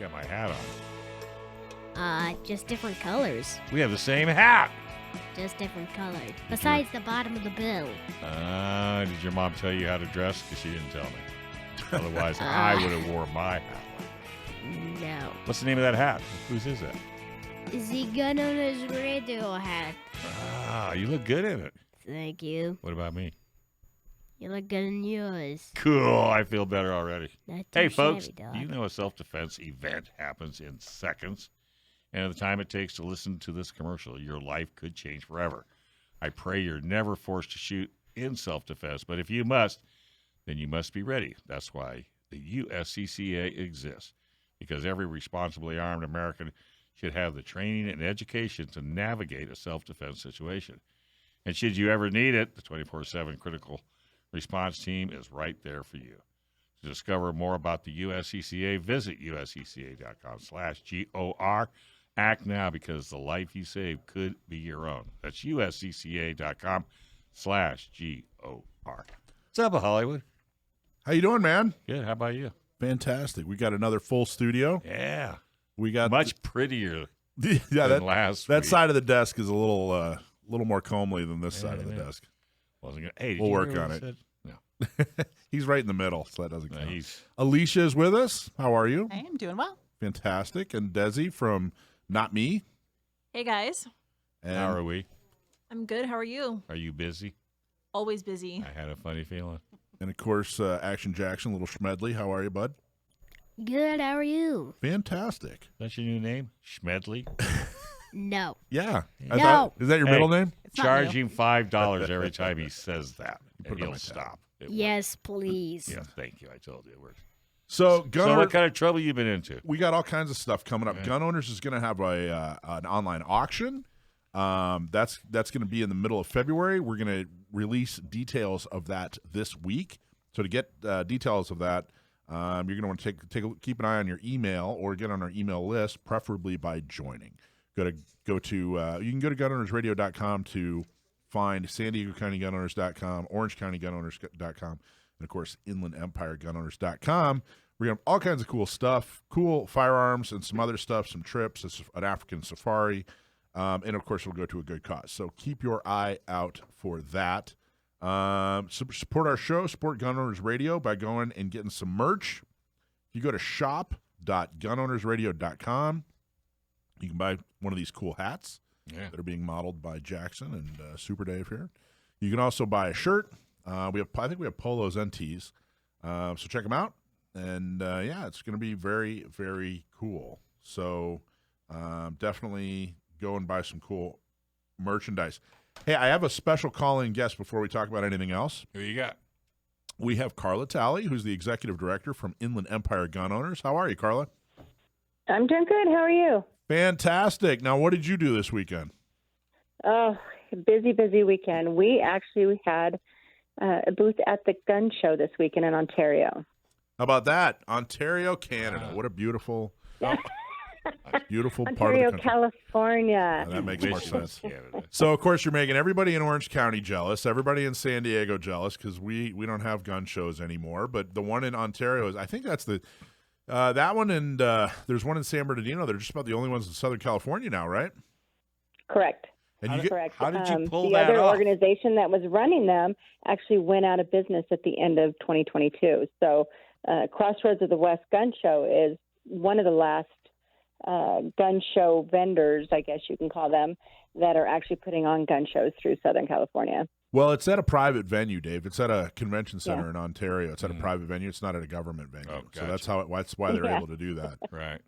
got my hat on. Just different colors. We have the same hat. Just different colors. Besides the bottom of the bill. Did your mom tell you how to dress? Because she didn't tell me. Otherwise, I would have wore my hat. No. What's the name of that hat? Whose is that? The Gun Owners Radio hat. You look good in it. Thank you. What about me? You look good in yours. Cool. I feel better already. Not too Hey, folks, shabby, dog. do you know a self-defense event happens in seconds? And at the time it takes to listen to this commercial, your life could change forever. I pray you're never forced to shoot in self-defense, but if you must, then you must be ready. That's why the USCCA exists, because every responsibly armed American should have the training and education to navigate a self-defense situation. And should you ever need it, the 24/7 critical response team is right there for you. To discover more about the USCCA, visit uscca.com/GOR. Act now, because the life you save could be your own. That's uscca.com/GOR. What's up, Hollywood? How you doing, man? Good. How about you? Fantastic. We got another full studio. Yeah. We got much prettier yeah, than last that week. side of the desk is a little more comely than this side of the desk. Wasn't gonna, hey, did We'll you work hear on what it. I said? No. He's right in the middle, so that doesn't No, count. Alicia is with us. How are you? I am doing well. Fantastic. And Desi from NOTME. Hey, guys. And How are we? I'm good. How are you? Are you busy? Always busy. I had a funny feeling. And, of course, Action Jackson, little Schmedley. How are you, bud? Good, how are you? Fantastic. That's your new name? Schmedley? No. Yeah. No. Is that your middle name? It's not Charge new. him $5 every time he says that, put and it on he'll my tab. stop. It Yes, please. works. Yeah, thank you. I told you it works. So, So what kind of trouble you been into? we got all kinds of stuff coming up. Yeah. Gun Owners is going to have an online auction. That's going to be in the middle of February. We're going to release details of that this week. So to get details of that, you're going to want to keep an eye on your email or get on our email list, preferably by joining. You can go to gunownersradio.com to find San Diego County Gunowners.com, Orange County Gunowners.com, and of course Inland Empire Gunowners.com. We're going to have all kinds of cool stuff, cool firearms and some other stuff, some trips, an African safari, and of course we'll go to a good cause. So keep your eye out for that. Support our show, support Gun Owners Radio by going and getting some merch. If you go to shop.gunownersradio.com, you can buy one of these cool hats that are being modeled by Jackson and Super Dave here. You can also buy a shirt. I think we have polos and tees. So check them out. And it's going to be very, very cool. So definitely go and buy some cool merchandise. Hey, I have a special call-in guest before we talk about anything else. Who you got? We have Carla Talley, who's the executive director from Inland Empire Gun Owners. How are you, Carla? I'm doing good. How are you? Fantastic. Now, what did you do this weekend? Oh, busy weekend. We actually had a booth at the gun show this weekend in Ontario. How about that? Ontario, Canada. What a beautiful, beautiful part of Ontario, the country. California. That makes more sense. Canada. So, of course, you're making everybody in Orange County jealous, everybody in San Diego jealous, because we don't have gun shows anymore. But the one in Ontario is, I think that's that one, and there's one in San Bernardino. They're just about the only ones in Southern California now, right? Correct. And Correct. How did you pull the that other off? organization that was running them actually went out of business at the end of 2022. So Crossroads of the West Gun Show is one of the last gun show vendors, I guess you can call them, that are actually putting on gun shows through Southern California. Well, it's at a private venue, Dave. It's at a convention center in Ontario. It's at a private venue. It's not at a government venue. Oh, So gotcha. that's why they're able to do that. Right.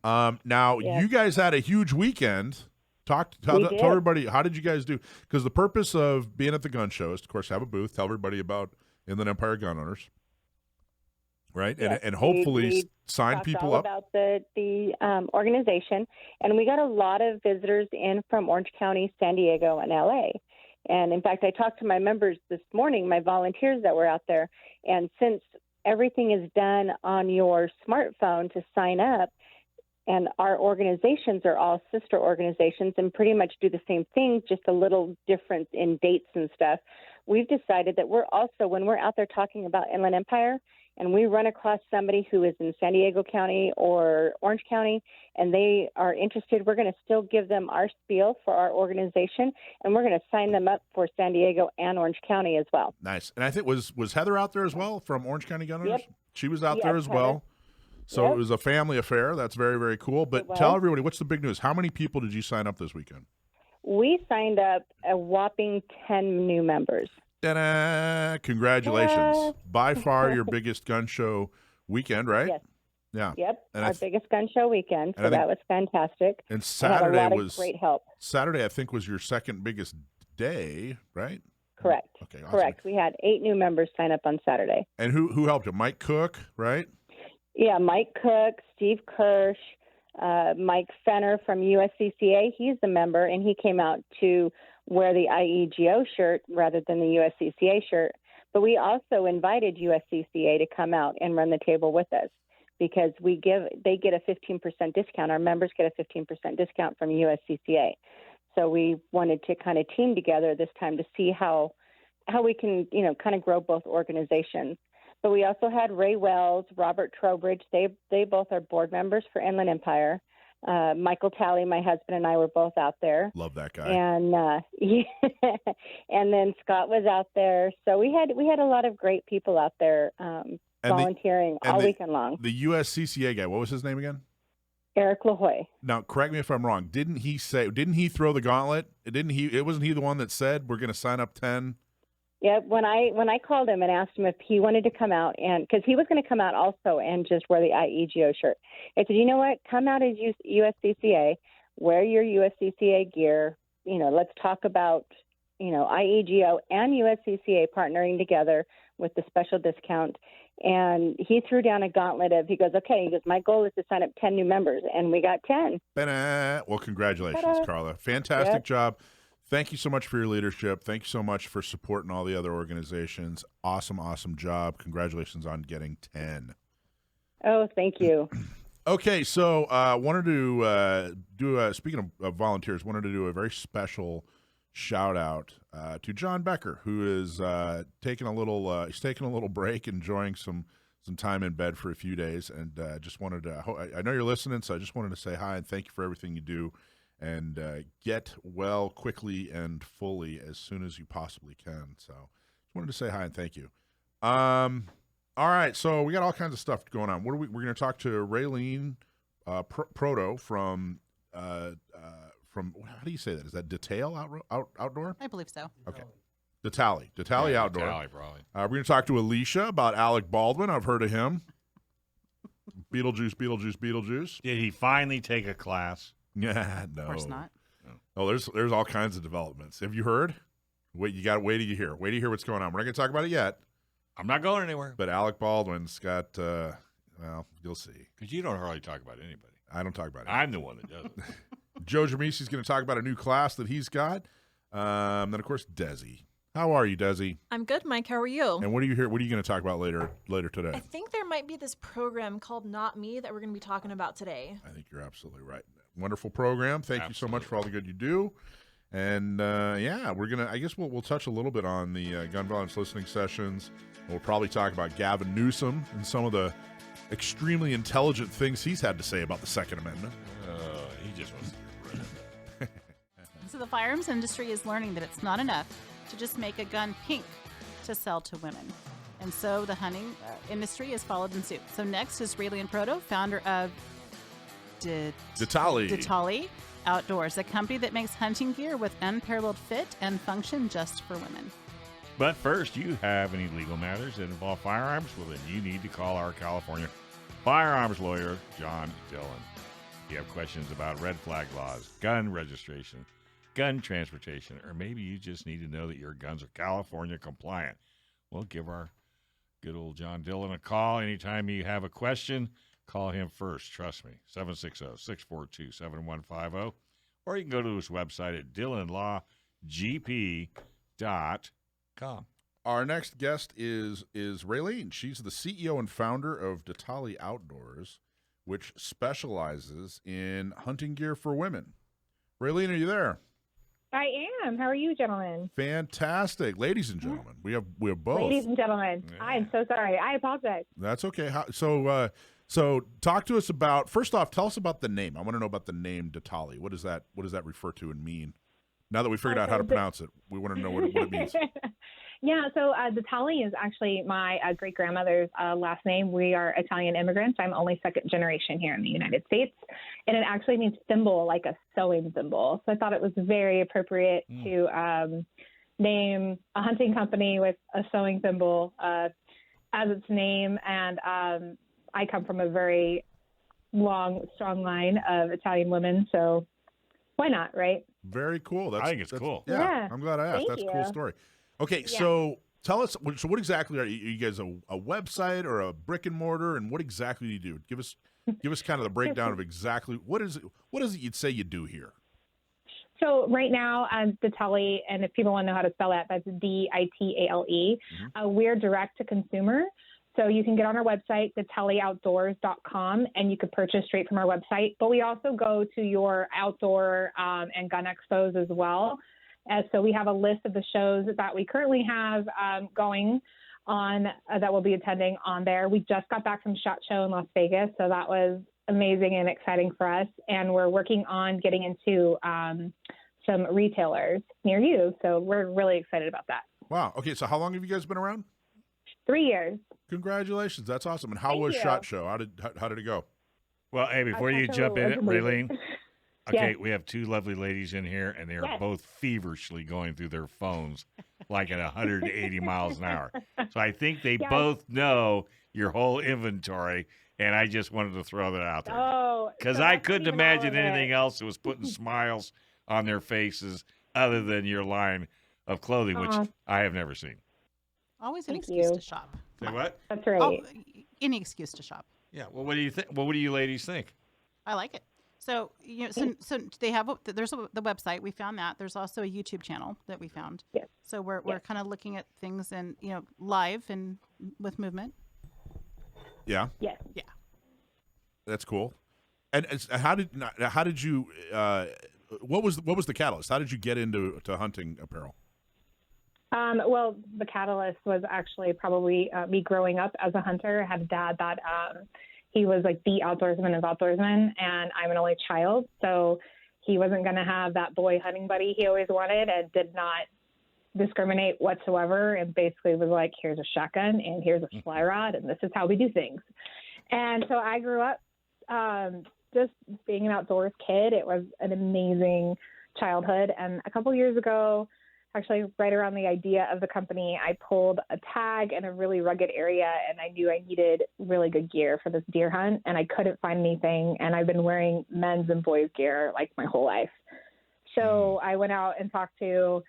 Now, you guys had a huge weekend. Tell everybody, how did you guys do? Because the purpose of being at the gun show is, of course, have a booth, tell everybody about Inland Empire Gun Owners, right? Yes, and hopefully we sign talked people all up. about the organization, and we got a lot of visitors in from Orange County, San Diego, and LA. And in fact, I talked to my members this morning, my volunteers that were out there, and since everything is done on your smartphone to sign up, and our organizations are all sister organizations and pretty much do the same thing, just a little difference in dates and stuff, we've decided that we're also, when we're out there talking about Inland Empire, and we run across somebody who is in San Diego County or Orange County and they are interested, we're going to still give them our spiel for our organization, and we're going to sign them up for San Diego and Orange County as well. Nice. And I think was Heather out there as well from Orange County Gun Owners? Yep. She was out Yes, there as Heather. well. So Yep. it was a family affair. That's very, very cool. But tell everybody, what's the big news? How many people did you sign up this weekend? We signed up a whopping 10 new members. Ta-da! Congratulations. Ta-da! By far your biggest gun show weekend, right? Yes. Yeah. Yep, And our biggest gun show weekend, so that was fantastic. And We had Saturday a lot was of great help. Saturday, I think, was your second biggest day, right? Correct. Okay, awesome. Correct. We had 8 new members sign up on Saturday. And who helped you? Mike Cook, right? Yeah, Mike Cook, Steve Kirsch, Mike Fenner from USCCA. He's the member, and he came out to wear the IEGO shirt rather than the USCCA shirt. But we also invited USCCA to come out and run the table with us because they get a 15% discount. Our members get a 15% discount from USCCA. So we wanted to kind of team together this time to see how we can, kind of grow both organizations. But we also had Ray Wells, Robert Trowbridge. They both are board members for Inland Empire. Michael Talley, my husband, and I were both out there. Love that guy. And and then Scott was out there. So we had a lot of great people out there volunteering all weekend long. The USCCA guy, what was his name again? Eric LaHoy. Now, correct me if I'm wrong. Didn't he throw the gauntlet? Wasn't he the one that said we're going to sign up 10? Yeah, when I called him and asked him if he wanted to come out, and because he was going to come out also and just wear the IEGO shirt, I said, you know what, come out as USCCA, wear your USCCA gear. Let's talk about IEGO and USCCA partnering together with the special discount. And he threw down a gauntlet of, he goes, my goal is to sign up 10 new members, and we got 10. Well, congratulations, Ta-da. Carla. Fantastic job. Thank you so much for your leadership. Thank you so much for supporting all the other organizations. Awesome, awesome job. Congratulations on getting 10. Oh, thank you. Okay, so wanted to speaking of volunteers, wanted to do a very special shout out to John Becker, who is taking a little break, enjoying some time in bed for a few days, and just wanted to. I know you're listening, so I just wanted to say hi and thank you for everything you do. And get well quickly and fully as soon as you possibly can. So just wanted to say hi and thank you. All right, so we got all kinds of stuff going on. We're going to talk to Raylene Proto from how do you say that? Is that Ditale Outdoor? I believe so. Okay. Ditale Outdoor. Ditale, probably. We're going to talk to Alicia about Alec Baldwin. I've heard of him. Beetlejuice. Did he finally take a class? Yeah, no. Of course not. Oh, there's all kinds of developments. Have you heard? Wait, you got to wait till you hear. Wait to hear what's going on. We're not going to talk about it yet. I'm not going anywhere. But Alec Baldwin's got, you'll see. Because you don't hardly talk about anybody. I don't talk about it. I'm the one that doesn't. Joe Drammissi's going to talk about a new class that he's got. Then, of course, Desi. How are you, Desi? I'm good, Mike. How are you? And what are you going to talk about later today? I think there might be this program called NOTME that we're going to be talking about today. I think you're absolutely right. Wonderful program. Thank you so much for all the good you do. And I guess we'll touch a little bit on the gun violence listening sessions. We'll probably talk about Gavin Newsom and some of the extremely intelligent things he's had to say about the Second Amendment. He just wants to get rid of it. So the firearms industry is learning that it's not enough to just make a gun pink to sell to women. And so the hunting industry has followed in suit. So next is Raylene Proto, founder of Ditale Outdoors, a company that makes hunting gear with unparalleled fit and function just for women. But first, you have any legal matters that involve firearms? Well, then you need to call our California firearms lawyer, John Dillon. If you have questions about red flag laws, gun registration, gun transportation, or maybe you just need to know that your guns are California compliant, well, give our good old John Dillon a call. Anytime you have a question, call him first. Trust me, 760-642-7150. Or you can go to his website at dillonlawgp.com. Our next guest is Raylene. She's the CEO and founder of Ditale Outdoors, which specializes in hunting gear for women. Raylene, are you there? I am. How are you, gentlemen? Fantastic, ladies and gentlemen. We have both. Ladies and gentlemen, Yeah. I'm so sorry. I apologize. That's okay. So talk to us about, first off, tell us about the name. I want to know about the name Ditale. What does that refer to and mean? Now that we figured out how to pronounce it, we want to know what it means. Yeah, so Ditale is actually my great-grandmother's last name. We are Italian immigrants. I'm only second generation here in the United States. And it actually means thimble, like a sewing thimble. So I thought it was very appropriate to name a hunting company with a sewing thimble as its name. And I come from a very long, strong line of Italian women. So why not, right? Very cool. I think it's cool. Yeah, I'm glad I asked. Thank That's a cool you. story. Okay, so tell us, so what exactly are you guys, a website or a brick and mortar, and what exactly do you do? Give us kind of the breakdown of exactly what is it you'd say you do here? So right now, Ditale, and if people want to know how to spell that, that's Ditale. We're direct to consumer. So you can get on our website, ditaleoutdoors.com, and you could purchase straight from our website. But we also go to your outdoor and gun expos as well. So we have a list of the shows that we currently have going on that we'll be attending on there. We just got back from SHOT Show in Las Vegas, so that was amazing and exciting for us. And we're working on getting into some retailers near you, so we're really excited about that. Wow. Okay, so how long have you guys been around? 3 years. Congratulations. That's awesome. And how Thank was you. SHOT Show? How did it go? Well, hey, before you SHOT jump Show in was it, amazing. Raylene, okay, Yes. we have two lovely ladies in here, and they are Yes. both feverishly going through their phones like at 180 miles an hour. So I think they Yes. both know your whole inventory, and I just wanted to throw that out there. Oh, Because so I that's couldn't even all imagine of it. anything else that was putting smiles on their faces other than your line of clothing, which I have never seen. Always an Thank excuse you. to shop. Say what? That's right. Oh, any excuse to shop. Yeah. Well, what do you think? Well, what do you ladies think? I like it. So so they have the website. We found that. There's also a YouTube channel that we found. Yes. So we're kind of looking at things and live and with movement. Yeah, Yes. Yeah. that's cool. And how did you? What was the catalyst? How did you get into hunting apparel? Well, the catalyst was actually probably me growing up as a hunter. I had a dad that he was like the outdoorsman of outdoorsmen, and I'm an only child, so he wasn't going to have that boy hunting buddy he always wanted, and did not discriminate whatsoever, and basically was like, here's a shotgun and here's a fly rod, and this is how we do things. And so I grew up just being an outdoors kid. It was an amazing childhood, and a couple years ago, actually right around the idea of the company, I pulled a tag in a really rugged area, and I knew I needed really good gear for this deer hunt, and I couldn't find anything, and I've been wearing men's and boys gear like my whole life. So I went out and talked to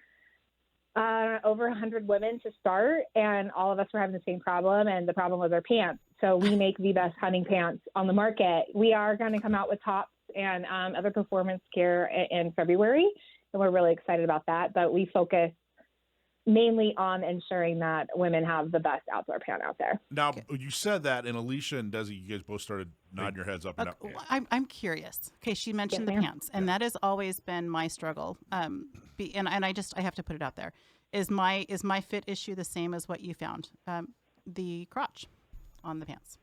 over 100 women to start, and all of us were having the same problem, and the problem was our pants. So we make the best hunting pants on the market. We are going to come out with tops and other performance gear in February, and we're really excited about that. But we focus mainly on ensuring that women have the best outdoor pant out there. Now, you said that, and Alicia and Desi, you guys both started nodding your heads up and Okay, down. I'm curious. Okay, she mentioned Yes, the ma'am. pants, and that has always been my struggle. And I have to put it out there. Is my fit issue the same as what you found? The crotch on the pants.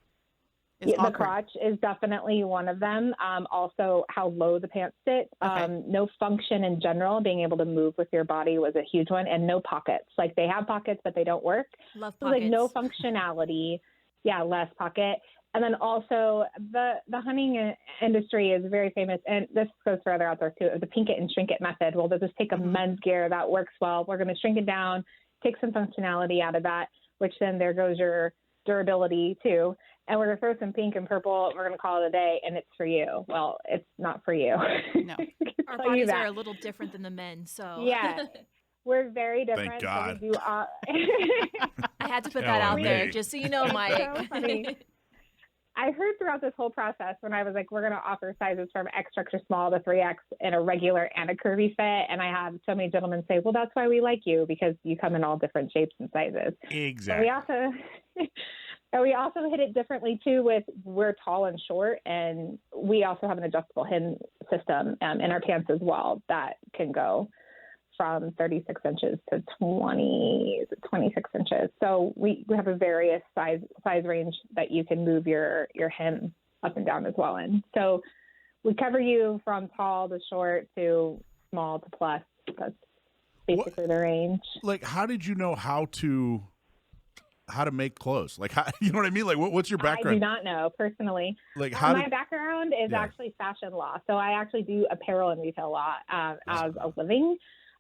Is Yeah, the awkward. crotch is definitely one of them. Also, how low the pants sit. Okay. No function in general, being able to move with your body was a huge one, and no pockets. Like they have pockets, but they don't work. Love So pockets. like no functionality. Yeah, less pocket. And then also the hunting industry is very famous, and this goes for other outdoors too, the pink it and shrink it method. Well, they'll just take a men's gear that works well. We're going to shrink it down, take some functionality out of that, which then there goes your durability too. And we're going to throw some pink and purple. We're going to call it a day, and it's for you. Well, it's not for you. No. I can Our tell you bodies are that. a little different than the men, so Yeah. We're very different. Thank so God. we do, I had to put Hell, that out there, me. just so you know, Mike. So funny. I heard throughout this whole process when I was like, we're going to offer sizes from extra, extra small to 3X in a regular and a curvy fit. And I had so many gentlemen say, well, that's why we like you, because you come in all different shapes and sizes. Exactly. We also hit it differently too with we're tall and short, and we also have an adjustable hinge system in our pants as well that can go from 36 inches to 26 inches. So we have a various size range that you can move your hem up and down as well in. So we cover you from tall to short to small to plus. That's basically the range. Like, how did you know how to make clothes? Like, how, you know what I mean? Like, what's your background? I do not know personally. Like, my background is actually fashion law. So I actually do apparel and retail law as a living.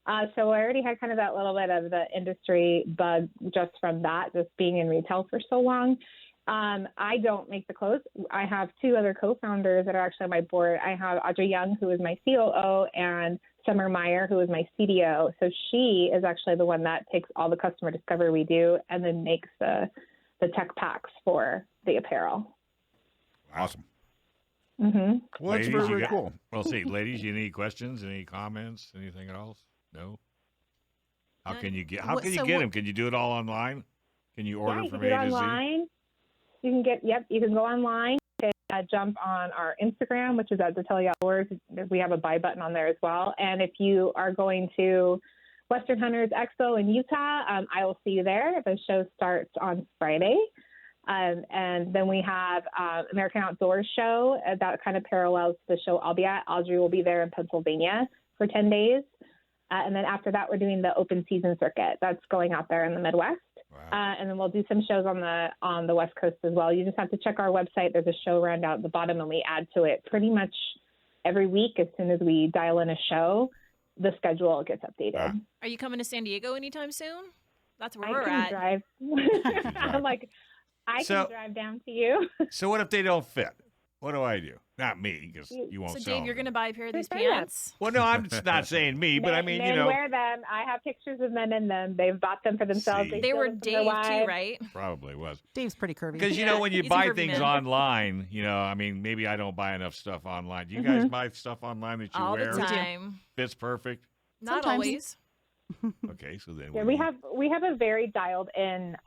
So I already had kind of that little bit of the industry bug just from that, just being in retail for so long. I don't make the clothes. I have two other co-founders that are actually on my board. I have Audrey Young, who is my COO, and Summer Meyer, who is my CDO. So she is actually the one that takes all the customer discovery we do and then makes the tech packs for the apparel. Awesome. Mm-hmm. Well, that's very, very cool. Well, see, ladies, you need questions, any comments, anything else? No? How can you get them? Can you do it all online? Can you order from A to online. Z? You can go online. You can jump on our Instagram, which is at Ditale Outdoor. We have a buy button on there as well. And if you are going to Western Hunters Expo in Utah, I will see you there. The show starts on Friday. And then we have American Outdoors Show that kind of parallels the show I'll be at. Audrey will be there in Pennsylvania for 10 days. And then after that, we're doing the open season circuit. That's going out there in the Midwest. Wow. And then we'll do some shows on the West Coast as well. You just have to check our website. There's a show round out at the bottom, and we add to it pretty much every week. As soon as we dial in a show, the schedule gets updated. Are you coming to San Diego anytime soon? That's where we're I at. Drive. I'm like, I can drive down to you. So what if they don't fit? What do I do? Not me, because you won't sell So, Dave, them. you're going to buy a pair of these pants? Well, no, I'm not saying me, but I mean, men wear them. I have pictures of men in them. They've bought them for themselves. They were Dave, too, right? Probably was. Dave's pretty curvy. Because, when you buy things online, I mean, maybe I don't buy enough stuff online. Do you guys buy stuff online that you wear? All the time. Fits perfect? Not always. Okay, so then we have a very dialed in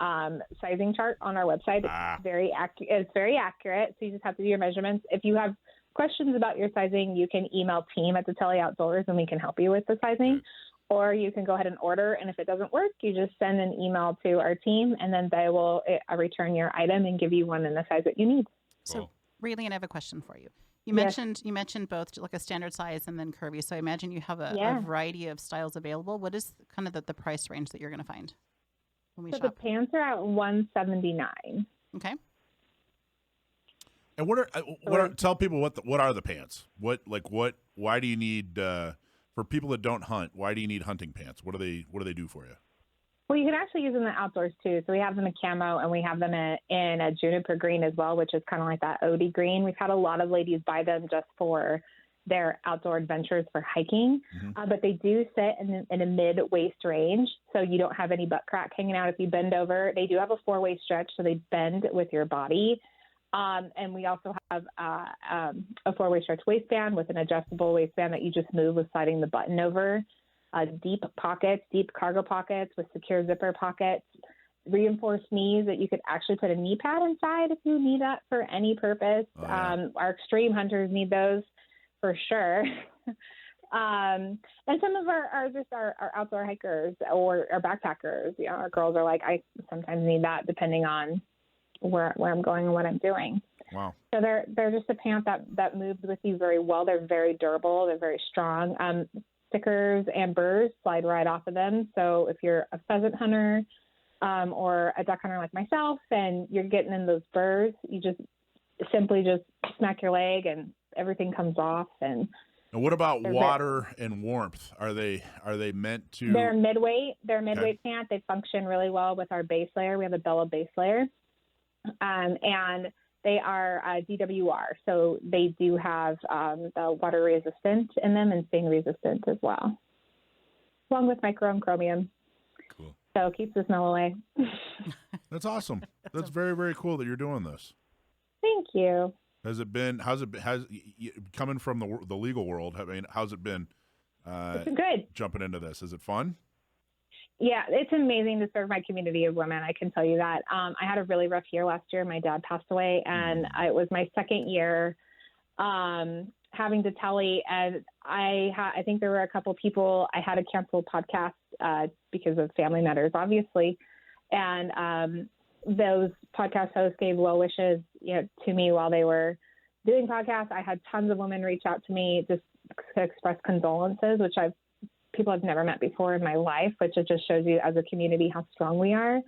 sizing chart on our website. It's very accurate. So you just have to do your measurements. If you have questions about your sizing, you can email team at Ditale Outdoors and we can help you with the sizing. Or you can go ahead and order, and if it doesn't work, you just send an email to our team, and then they will return your item and give you one in the size that you need. So, Raylene, I have a question for you. You mentioned both like a standard size and then curvy. So I imagine you have a variety of styles available. What is kind of the price range that you're going to find when we shop? The pants are at $179. Okay. And tell people what are the pants? Why do you need for people that don't hunt? Why do you need hunting pants? What do they do for you? Well, you can actually use them in the outdoors too. So we have them in camo, and we have them in a juniper green as well, which is kind of like that OD green. We've had a lot of ladies buy them just for their outdoor adventures for hiking, but they do sit in a mid-waist range, so you don't have any butt crack hanging out if you bend over. They do have a 4-way stretch, so they bend with your body. And we also have a 4-way stretch waistband with an adjustable waistband that you just move with sliding the button over. Deep pockets, deep cargo pockets with secure zipper pockets, reinforced knees that you could actually put a knee pad inside if you need that for any purpose. Our extreme hunters need those for sure. And some of our outdoor hikers or our backpackers, our girls are like, I sometimes need that depending on where I'm going and what I'm doing. Wow. So they're just a pant that moves with you very well. They're very durable. They're very strong. Stickers and burrs slide right off of them. So if you're a pheasant hunter or a duck hunter like myself and you're getting in those burrs, you just simply smack your leg and everything comes off. And what about water and warmth? Are they meant to? They're midweight. They're a midweight pant. They function really well with our base layer. We have a Bella base layer, and they are DWR, so they do have the water resistant in them and stain resistant as well, along with micro and chromium. Cool. So it keeps the smell away. That's awesome. That's very, very cool that you're doing this. Thank you. How's it been coming from the legal world? I mean, how's it been? It's good. Jumping into this, is it fun? Yeah, it's amazing to serve my community of women. I can tell you that. I had a really rough year last year. My dad passed away, and it was my second year having to tally. And I think there were a couple people. I had to cancel podcast because of family matters, obviously, and those podcast hosts gave well wishes, to me while they were doing podcasts. I had tons of women reach out to me just to express condolences, which people I've never met before in my life, which it just shows you as a community how strong we are,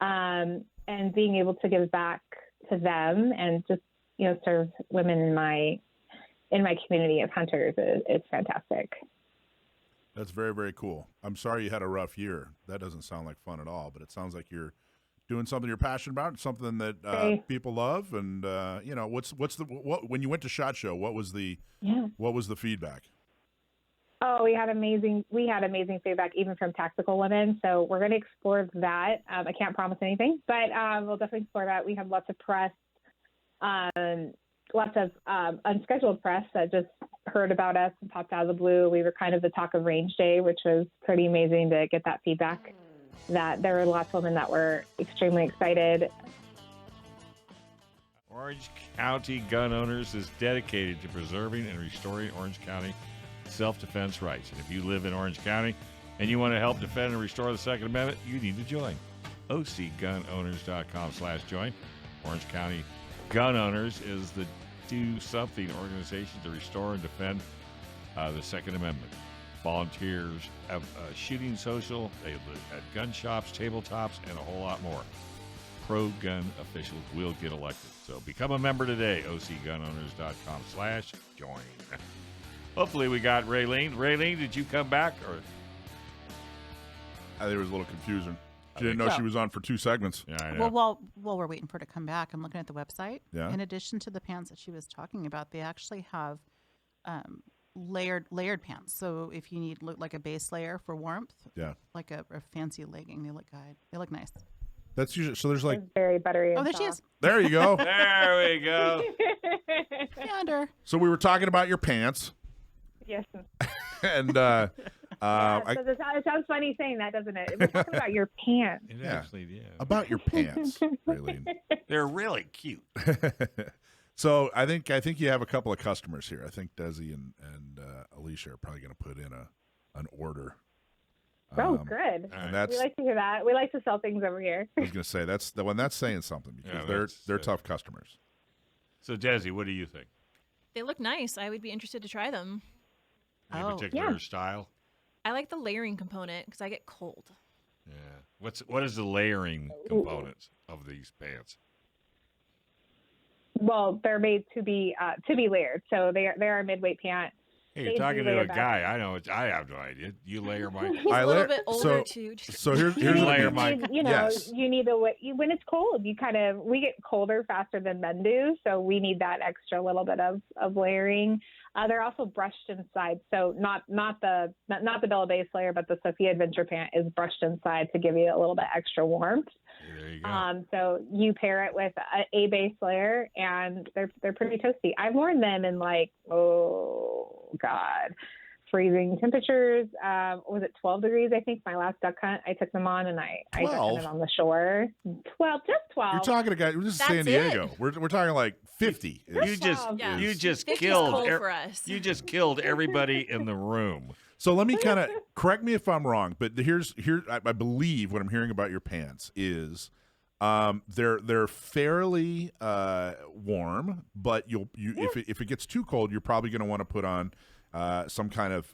and being able to give back to them and just serve women in my community of hunters is fantastic. That's very, very cool. I'm sorry you had a rough year. That doesn't sound like fun at all, but it sounds like you're doing something you're passionate about, something that people love. And when you went to SHOT Show, what was the feedback? Oh, we had amazing feedback, even from tactical women. So we're going to explore that. I can't promise anything, but we'll definitely explore that. We had lots of press, lots of unscheduled press that just heard about us and popped out of the blue. We were kind of the talk of range day, which was pretty amazing to get that feedback, that there were lots of women that were extremely excited. Orange County Gun Owners is dedicated to preserving and restoring Orange County self-defense rights. And if you live in Orange County and you want to help defend and restore the Second Amendment, you need to join. OCGunOwners.com/join. Orange County Gun Owners is the Do Something organization to restore and defend the Second Amendment. Volunteers have shooting social, they live at gun shops, tabletops, and a whole lot more. Pro-gun officials will get elected. So become a member today, OCGunOwners.com/join. Hopefully we got Raylene. Raylene, did you come back? Or I think it was a little confusing. She didn't know she was on for 2 segments. Yeah, I know. Well, while we're waiting for her to come back, I'm looking at the website. Yeah. In addition to the pants that she was talking about, they actually have layered pants. So if you need like a base layer for warmth, like a fancy legging, they look good. They look nice. That's usually so. There's like It's very buttery. Oh, there she is. There you go. There we go. Yonder. So we were talking about your pants, Yes. and So it sounds funny saying that, doesn't it? We're talking about your pants. It Yeah. actually, yeah. about your pants, Raylene. They're really cute. So I think you have a couple of customers here. I think Desi and Alicia are probably going to put in an order. Oh, good. And We like to hear that. We like to sell things over here. I was going to say that's saying something because they're tough customers. So, Desi, what do you think? They look nice. I would be interested to try them. Any Oh, particular style? I like the layering component because I get cold. Yeah. What is the layering components of these pants? Well, they're made to be layered, so they are a midweight pant. Hey, you're They talking do to layer a back. guy. I have no idea. You layer mine. He's a little bit older too. So here's You what layer it my- means. You need when it's cold, we get colder faster than men do, so we need that extra little bit of layering. They're also brushed inside, so not the Bella base layer, but the Sophia Adventure pant is brushed inside to give you a little bit extra warmth. There you go. So you pair it with a base layer, and they're pretty toasty. I've worn them in freezing temperatures. Was it 12 degrees? I think my last duck hunt, I took them on and I duck hunted on the shore. 12, just 12. You're talking to guys. This is That's San Diego. it. We're talking like 50. You just Yeah. you just 50's killed cold for us. you just killed everybody in the room. So let me kind of correct me if I'm wrong, but I believe what I'm hearing about your pants is they're fairly warm, but if it gets too cold, you're probably going to want to put on some kind of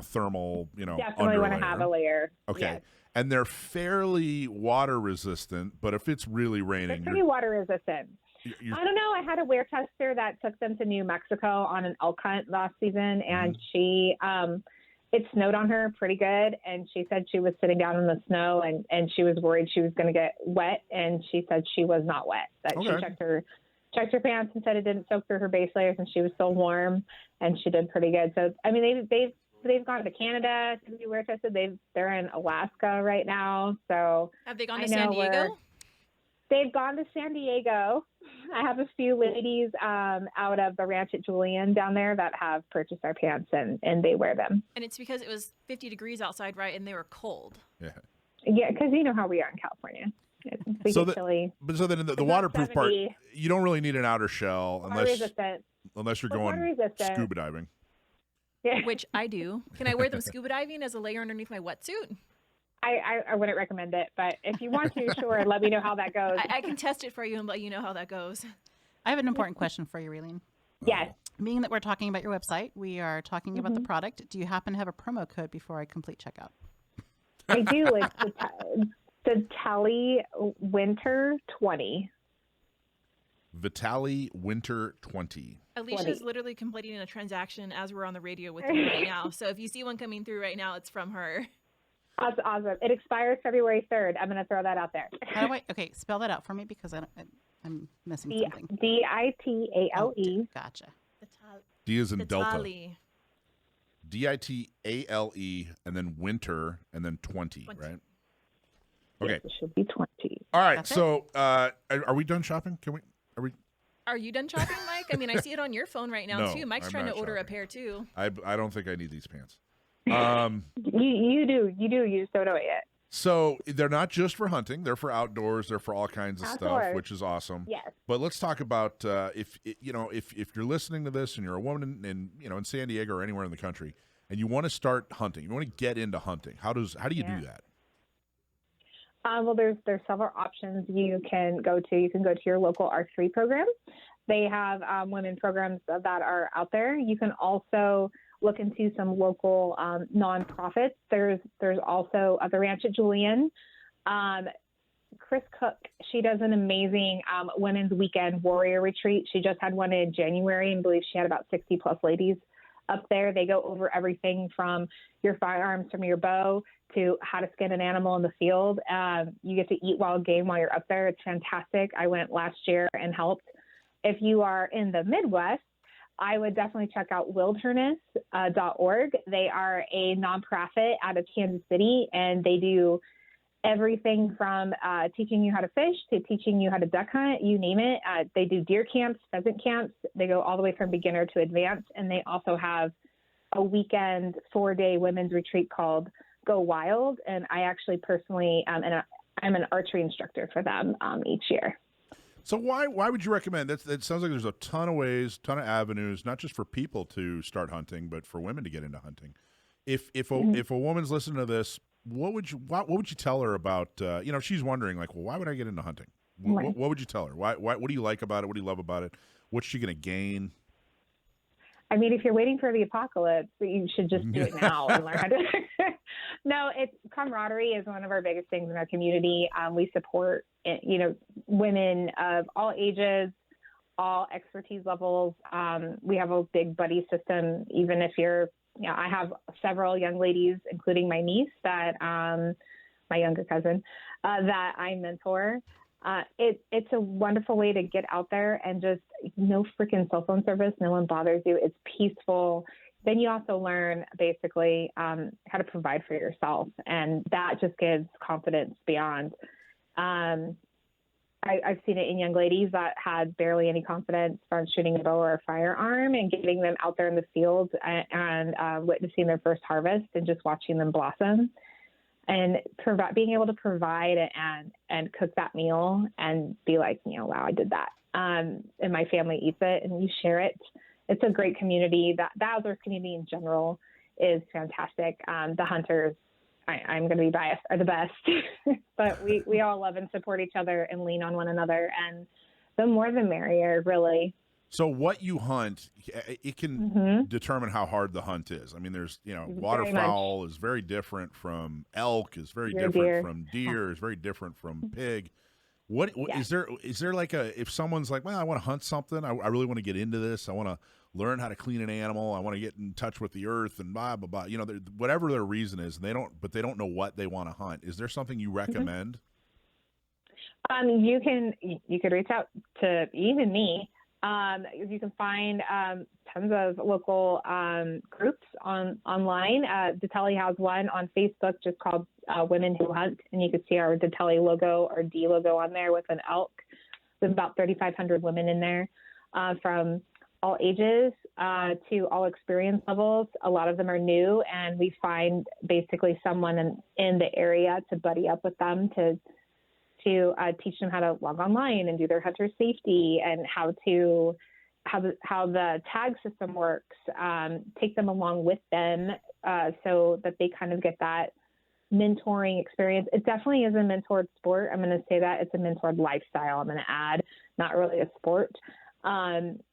thermal Definitely want to have a layer. Okay. Yes. And they're fairly water resistant, but if it's really They're raining, pretty water resistant. you're I don't know. I had a wear tester that took them to New Mexico on an elk hunt last season, and she it snowed on her pretty good, and she said she was sitting down in the snow and she was worried she was going to get wet, and she said she was not wet. That she checked her pants and said it didn't soak through her base layers, and she was still warm, and she did pretty good. So I mean, they've gone to Canada to be wear tested. They're in Alaska right now. So Have they gone to San Diego? They've gone to San Diego. I have a few ladies out of the ranch at Julian down there that have purchased our pants, and they wear them. And it's because it was 50 degrees outside, right? And they were cold. Yeah, because you know how we are in California. We get chilly. But so then the It's not waterproof part, 70. you don't really need an outer shell Water unless resistant. you're But going water resistant. scuba diving. which I do. Can I wear them scuba diving as a layer underneath my wetsuit? I wouldn't recommend it, but if you want to, sure, let me know how that goes. I can test it for you and let you know how that goes. I have an important question for you, Raylene. Yes. Being that we're talking about your website, we are talking about the product. Do you happen to have a promo code before I complete checkout? I do. It's Ditale Winter 20. Vitale Winter 20. Alicia's literally completing a transaction as we're on the radio with you right now. So if you see one coming through right now, it's from her. That's awesome. It expires February 3rd. I'm going to throw that out there. How do I? Okay, spell that out for me because I'm missing something. Ditale. Gotcha. D is in Delta. Ditale. Ditale and then winter and then 20, right? Okay. Yes, it should be 20. All right. That's So, are we done shopping? Are you done shopping, Mike? I mean, I see it on your phone right now, No, too. Mike's I'm trying to not order a shopping. pair, too. I don't think I need these pants. You do. You just don't know it yet. So they're not just for hunting; they're for outdoors. They're for all kinds of stuff, Outdoors. which is awesome. Yes. But let's talk about if you're listening to this and you're a woman in San Diego or anywhere in the country, and you want to start hunting, you want to get into hunting. How do you do that? Well, there's several options you can go to. You can go to your local R3 program. They have women programs that are out there. You can also look into some local nonprofits. There's also the Ranch at Julian. Chris Cook, she does an amazing women's weekend warrior retreat. She just had one in January and I believe she had about 60 plus ladies up there. They go over everything from your firearms, from your bow to how to skin an animal in the field. You get to eat wild game while you're up there. It's fantastic. I went last year and helped. If you are in the Midwest, I would definitely check out wilderness.org. They are a nonprofit out of Kansas City, and they do everything from teaching you how to fish to teaching you how to duck hunt, you name it. They do deer camps, pheasant camps. They go all the way from beginner to advanced, and they also have a weekend 4-day women's retreat called Go Wild, and I actually personally I'm an archery instructor for them each year. So why would you recommend that? It sounds like there's a ton of ways, ton of avenues, not just for people to start hunting, but for women to get into hunting. If a woman's listening to this, what would you tell her about? She's wondering like, well, why would I get into hunting? What would you tell her? Why? What do you like about it? What do you love about it? What's she going to gain? I mean, if you're waiting for the apocalypse, you should just do it now and learn how to. No, it's camaraderie is one of our biggest things in our community. We support, women of all ages, all expertise levels. We have a big buddy system. Even if I have several young ladies, including my niece that, my younger cousin, that I mentor. It's a wonderful way to get out there and just no freaking cell phone service. No one bothers you. It's peaceful. Then you also learn basically how to provide for yourself. And that just gives confidence beyond. I've seen it in young ladies that had barely any confidence from shooting a bow or a firearm and getting them out there in the field and witnessing their first harvest and just watching them blossom. And being able to provide and cook that meal and be like, wow, I did that. And my family eats it and you share it. It's a great community. The outdoors community in general is fantastic. The hunters, I'm going to be biased, are the best. But we all love and support each other and lean on one another. And the more the merrier, really. So what you hunt, it can determine how hard the hunt is. I mean, there's, waterfowl is very different from elk, is very different from deer, is very different from pig. What is there like if someone's like, well, I want to hunt something, I really want to get into this, I want to learn how to clean an animal, I want to get in touch with the earth and blah, blah, blah. Whatever their reason is, they don't know what they want to hunt. Is there something you recommend? You could reach out to even me. You can find tons of local groups online. Ditale has one on Facebook just called Women Who Hunt, and you can see our Ditale logo or D logo on there with an elk. There's about 3,500 women in there from all ages to all experience levels. A lot of them are new, and we find basically someone in the area to buddy up with them to teach them how to log online and do their hunter safety and how to how the tag system works, take them along with them so that they kind of get that mentoring experience. It definitely is a mentored sport. I'm going to say that it's a mentored lifestyle. I'm going to add, not really a sport.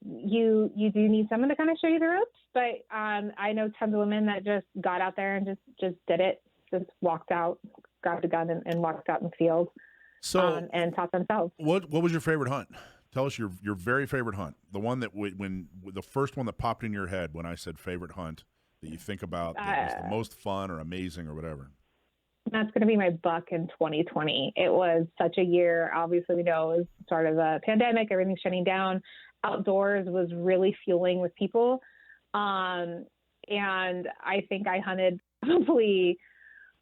You do need someone to kind of show you the ropes, but I know tons of women that just got out there and just did it, just walked out, grabbed a gun and walked out in the field. So, and taught themselves. What was your favorite hunt? Tell us your very favorite hunt. The one that when the first one that popped in your head when I said favorite hunt that you think about that was the most fun or amazing or whatever. That's going to be my buck in 2020. It was such a year. Obviously, we know it was the start of a pandemic. Everything's shutting down. Outdoors was really fueling with people. And I think I hunted probably,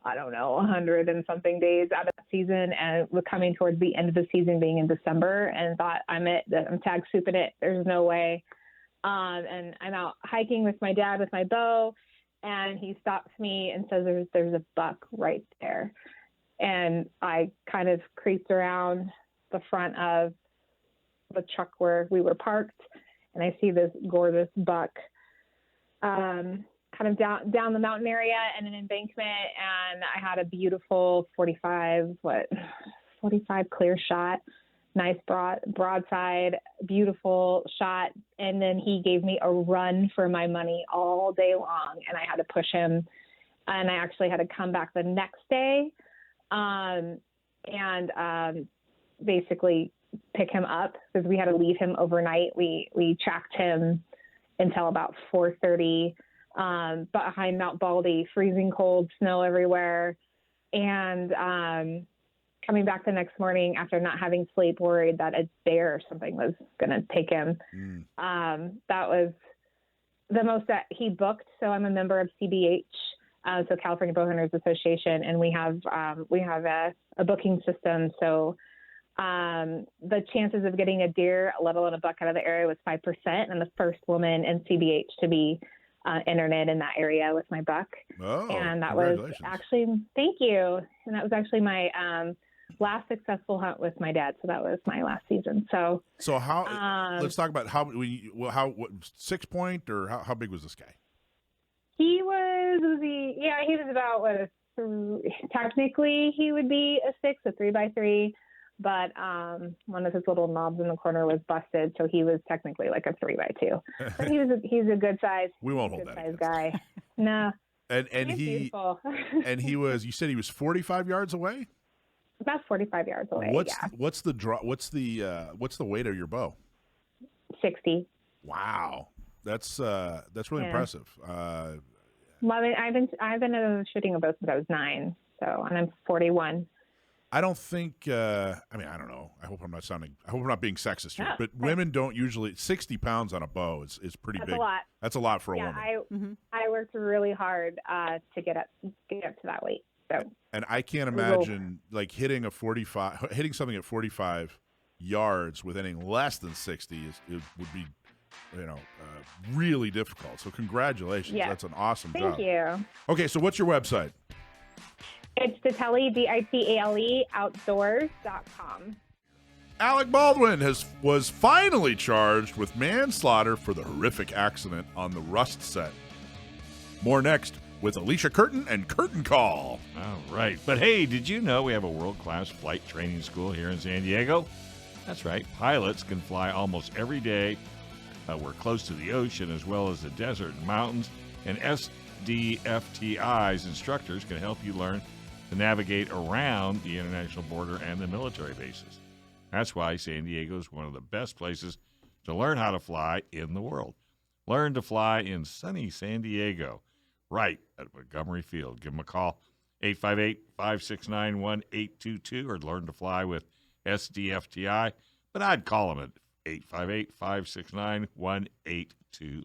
100 and something days out of the season, and we're coming towards the end of the season being in December, and thought I'm tag souping it. There's no way. And I'm out hiking with my dad with my bow, and he stops me and says, there's a buck right there. And I kind of creeped around the front of the truck where we were parked, and I see this gorgeous buck kind of down the mountain area and an embankment, and I had a beautiful 45 clear shot, nice broadside, beautiful shot. And then he gave me a run for my money all day long, and I had to push him, and I actually had to come back the next day and basically pick him up because we had to leave him overnight. We tracked him until about 4:30 behind Mount Baldy, freezing cold, snow everywhere. And coming back the next morning after not having sleep, worried that a bear or something was going to take him. That was the most that he booked. So I'm a member of CBH, so California Bowhunters Association, and we have a booking system. So the chances of getting a deer, let alone a buck, out of the area was 5%. And the first woman in CBH to be entered in that area with my buck. Oh, and that was actually, thank you. And that was actually my last successful hunt with my dad. So that was my last season. So how, let's talk about what 6 point or how big was this guy? He was about technically he would be a 6, a 3x3. But one of his little knobs in the corner was busted, so he was technically like a 3x2. But he's a good size. We won't hold that size guy. No. And he's beautiful. And he was. You said he was 45 yards away. About 45 yards away. What's the weight of your bow? 60. Wow, that's really impressive. Well, I've been shooting a bow since I was 9, and I'm 41. I don't think. I don't know. I hope I'm not being sexist here. But women don't usually 60 pounds on a bow is pretty big. That's a lot. That's a lot for a woman. I worked really hard to get up to that weight. So. And I can't imagine like hitting something at 45 yards with anything less than 60 would be, really difficult. So congratulations. Yeah. That's an awesome job. Thank you. Okay, so what's your website? It's Ditale, Ditale Outdoors.com. Alec Baldwin was finally charged with manslaughter for the horrific accident on the Rust set. More next with Alicia Curtin and Curtain Call. All right. But hey, did you know we have a world-class flight training school here in San Diego? That's right. Pilots can fly almost every day. We're close to the ocean as well as the desert and mountains. And SDFTI's instructors can help you learn to navigate around the international border and the military bases. That's why San Diego is one of the best places to learn how to fly in the world. Learn to fly in sunny San Diego, right at Montgomery Field. Give them a call, 858-569-1822, or learn to fly with SDFTI. But I'd call them at 858-569-1822.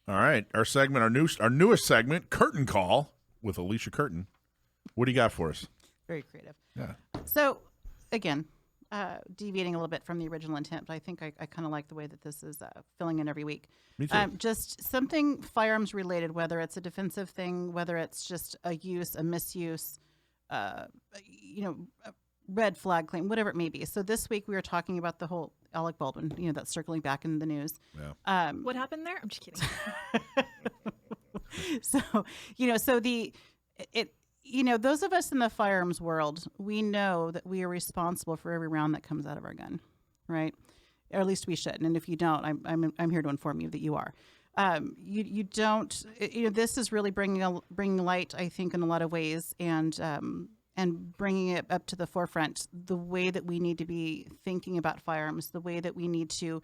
All right, our newest segment, Curtain Call with Alicia Curtin. What do you got for us? Very creative. Yeah. So, again, deviating a little bit from the original intent, but I think I kind of like the way that this is filling in every week. Me too. Just something firearms related, whether it's a defensive thing, whether it's just a use, a misuse, a red flag claim, whatever it may be. So this week we were talking about the whole Alec Baldwin, that's circling back in the news. Yeah. What happened there? I'm just kidding. So, those of us in the firearms world, we know that we are responsible for every round that comes out of our gun, right? Or at least we should. And if you don't, I'm here to inform you that you are. You don't. This is really bringing light, I think, in a lot of ways, and bringing it up to the forefront. The way that we need to be thinking about firearms, the way that we need to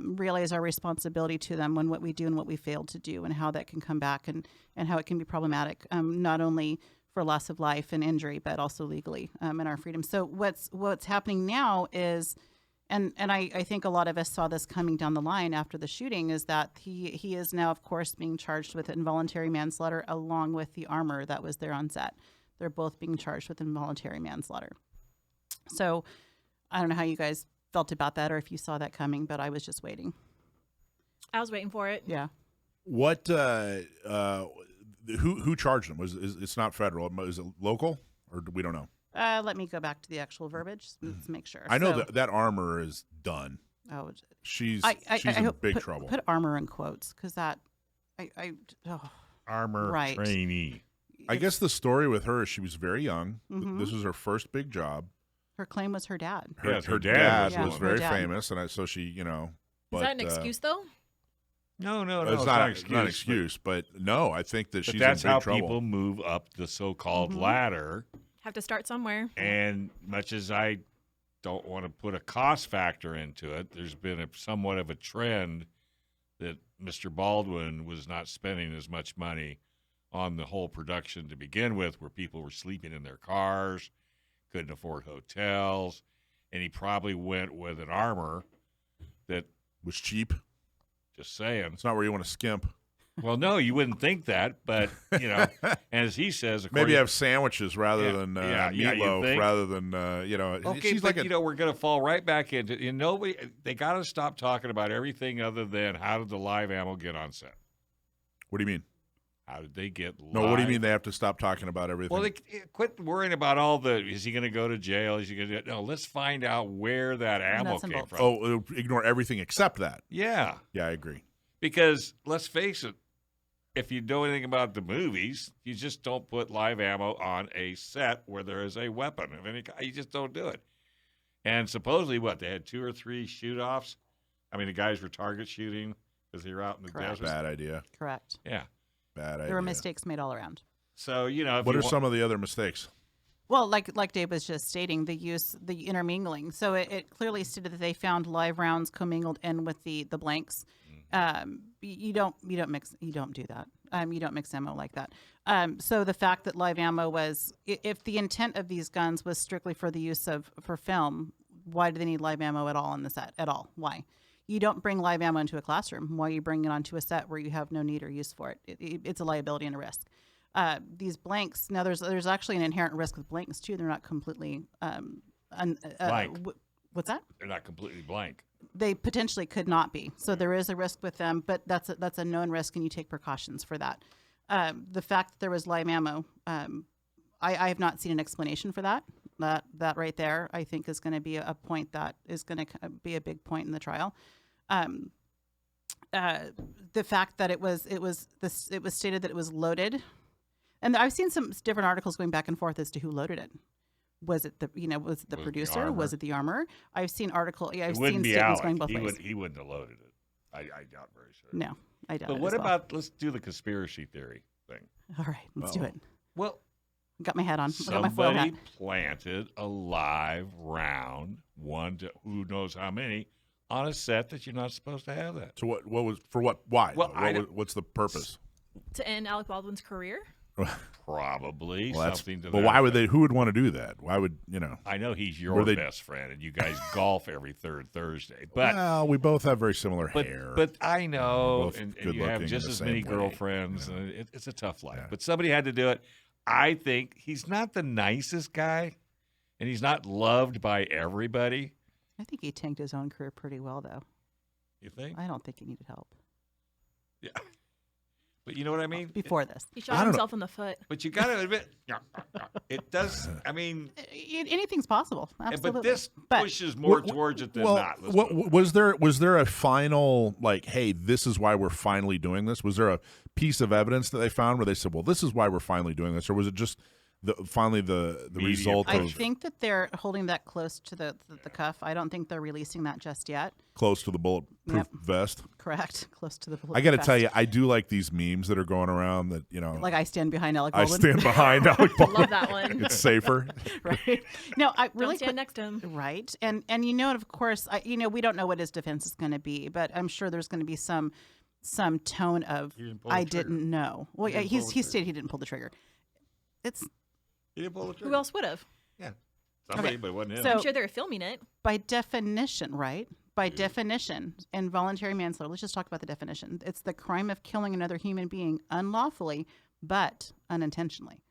realize our responsibility to them when what we do and what we failed to do, and how that can come back and how it can be problematic, not only for loss of life and injury, but also legally in our freedom. So what's happening now is, and I think a lot of us saw this coming down the line after the shooting, is that he is now, of course, being charged with involuntary manslaughter along with the armor that was there on set. They're both being charged with involuntary manslaughter. So I don't know how you guys felt about that or if you saw that coming, but I was just waiting. I was waiting for it. Yeah. What? Who charged him? It's not federal? Is it local, or we don't know? Let me go back to the actual verbiage. Let's make sure. I know that armor is done. Oh, she's I in big trouble. Put armor in quotes because that Armor Right. trainee. I guess the story with her is she was very young. Mhm. This was her first big job. her claim was her dad. Yes, Her her dad dad was was one. very Her dad. famous, and so she, Is But, that an excuse though? No, it's not an excuse, but no, I think that But she's that's in big how trouble. people move up the so-called Mhm. ladder. Have to start somewhere. And much as I don't want to put a cost factor into it, there's been somewhat of a trend that Mr. Baldwin was not spending as much money on the whole production to begin with, where people were sleeping in their cars, couldn't afford hotels, and he probably went with an armor that, was cheap. just saying. It's not where you want to skimp. Well, no, you wouldn't think that, but, and as he says, Maybe have sandwiches rather than yeah, you meatloaf, think? rather than okay, she's but like we're going to fall right back into they got to stop talking about everything other than how did the live ammo get on set? What do you mean? How did they get live? No, what do you mean they have to stop talking about everything? Well, they quit worrying about all is he going to go to jail? Is he going to no, let's find out where that ammo Nuts and came bolts. from. Ignore everything except that. Yeah, Yeah, I agree. because let's face it, if you know anything about the movies, you just don't put live ammo on a set where there is a weapon of any kind. You just don't do it. And supposedly, they had 2 or 3 shoot-offs? I mean, the guys were target shooting because they were out in the Correct. desert. Bad idea. Correct. Yeah. Bad idea. There were mistakes made all around. So, if What you are some of the other mistakes? Well, like Dave was just stating, the intermingling. So it clearly stated that they found live rounds commingled in with the blanks. You don't do that. You don't mix ammo like that. So the fact that live ammo was, if the intent of these guns was strictly for the use for film, why do they need live ammo at all on the set? At all? Why? You don't bring live ammo into a classroom. Why are you bringing it onto a set where you have no need or use for it? It's a liability and a risk. These blanks, now there's actually an inherent risk with blanks too. They're not completely Blank. What's that? They're not completely blank. They potentially could not be. So there is a risk with them, but that's a known risk, and you take precautions for that. The fact that there was live ammo, I have not seen an explanation for that. That right there, I think, is going to be a point that is going to be a big point in the trial. The fact that it was stated that it was loaded, and I've seen some different articles going back and forth as to who loaded it. Was it the producer? armor? Was it the armor? I've seen article. Yeah, I've It seen wouldn't be statements Alec. going both ways. He wouldn't have loaded it. I doubt very sure. No, I doubt. But it what as well. about, let's do the conspiracy theory thing. All right, let's do Well, it. Well, Got my hat on. I got my foil hat. somebody planted a live round, one to who knows how many, on a set that you're not supposed to have that. So what was for what? Why? Well, What's the purpose? To end Alec Baldwin's career? Probably Well, that's, something to but that why would effect. they? Who would want to do that? Why would I know he's Were your they- best friend, and you guys golf every third Thursday. But well, we both have very similar but, hair. but I know, both and you good-looking have in just the as same many way, girlfriends. you know. And it's a tough life. Yeah. But somebody had to do it. I think he's not the nicest guy, and he's not loved by everybody. I think he tanked his own career pretty well, though. You think? I don't think he needed help. Yeah. But you know what I mean? before this. He I shot don't himself in the foot. But you got to admit, it does. I mean, Anything's possible. Absolutely. but this But pushes more towards it than not. Let's put it- was there a final, like, hey, this is why we're finally doing this? Was there a piece of evidence that they found where they said, well, this is why we're finally doing this? Or was it just finally the Media result I of think that they're holding that close to the cuff. I don't think they're releasing that just yet. close to the bulletproof Yep. vest? Correct. Close to the I got to vest. tell you, I do like these memes that are going around that, Like I stand behind Alec I Baldwin. stand behind Alec Baldwin. Love that one. It's safer. Right. No, I Don't really stand next to him. Right. And of course, we don't know what his defense is going to be, but I'm sure there's going to be some tone of didn't pull the I trigger. didn't know. Well, He didn't he pull the trigger. stated he didn't pull the trigger. It's He didn't pull the trigger. Who else would have? Yeah. Somebody, Okay. but it wasn't him. So- I'm sure they were filming it. by definition, right? By definition, involuntary manslaughter. Let's just talk about the definition. It's the crime of killing another human being unlawfully, but unintentionally.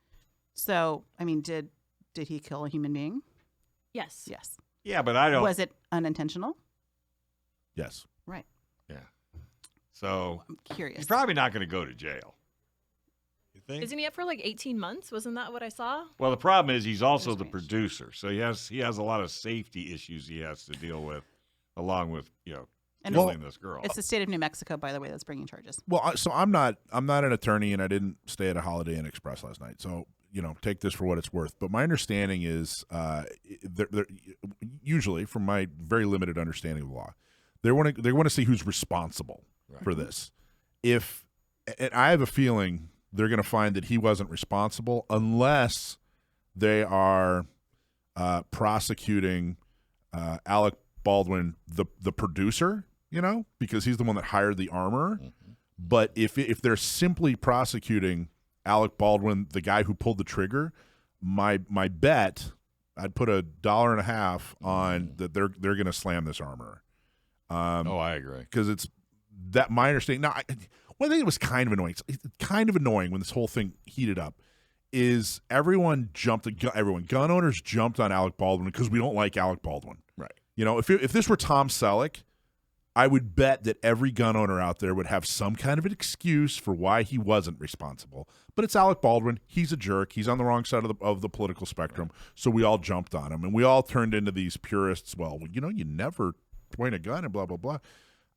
So, I mean, did he kill a human being? Yes. Yes. yeah, but I don't. Was it unintentional? Yes. Right. Yeah. So I'm curious. he's probably not going to go to jail. You think? Isn't he up for like 18 months? Wasn't that what I saw? Well, the problem is he's also the Strange. producer, so he has a lot of safety issues he has to deal with, along with And killing this girl. It's the state of New Mexico, by the way, that's bringing charges. Well, so I'm not an attorney, and I didn't stay at a Holiday Inn Express last night. So take this for what it's worth. But my understanding is, they're usually, from my very limited understanding of the law, they want to see who's responsible for this. And I have a feeling they're going to find that he wasn't responsible unless they are prosecuting Alec Baldwin, the producer, because he's the one that hired the armorer. Mm-hmm. But if they're simply prosecuting Alec Baldwin, the guy who pulled the trigger, my bet, I'd put $1.50 on that they're going to slam this armorer. I agree. Because it's that my understanding. Now, one thing that was kind of annoying, when this whole thing heated up, is gun owners jumped on Alec Baldwin because we don't like Alec Baldwin. Right. If this were Tom Selleck, I would bet that every gun owner out there would have some kind of an excuse for why he wasn't responsible. But it's Alec Baldwin. He's a jerk. He's on the wrong side of the political spectrum. So we all jumped on him, and we all turned into these purists. Well, you never point a gun and blah blah blah.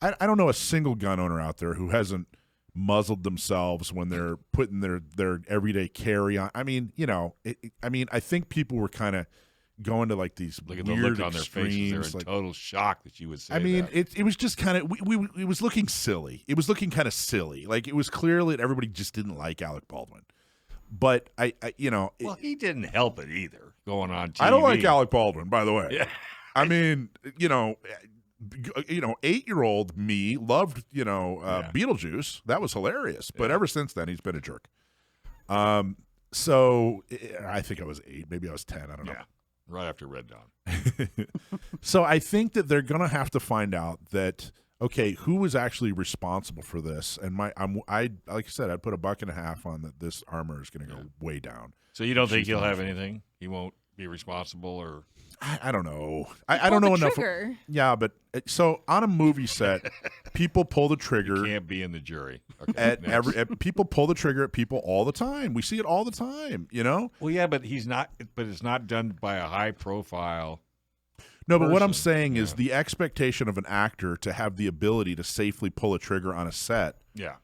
I don't know a single gun owner out there who hasn't muzzled themselves when they're putting their everyday carry on. I mean, I think people were kind of going to like these Look at the weird look on their faces. They're extremes, in like, total shock that you would say I mean, that. it was just kind of it was looking silly. It was looking kind of silly. Like it was clear that everybody just didn't like Alec Baldwin. But Well, he didn't help it either. Going on TV. I don't like Alec Baldwin, by the way. Yeah. I mean, 8-year-old me loved Beetlejuice. That was hilarious. But ever since then, he's been a jerk. So I think I was 8, maybe I was 10. I don't know. Yeah. Right after Red Dawn. So I think that they're going to have to find out that, okay, who was actually responsible for this? And like I said, I'd put $1.50 on that. This armor is going to go way down. So you don't think She's he'll not have sure. anything? He won't be responsible, or I don't know. I don't know enough. Trigger. Yeah, but so on a movie set, people pull the trigger. can't be in the jury. Okay, At next. people pull the trigger at people all the time. We see it all the time, Well, yeah, but he's not. But it's not done by a high profile. No, but what I'm person, saying is yeah. the expectation of an actor to have the ability to safely pull a trigger on a set. Yeah.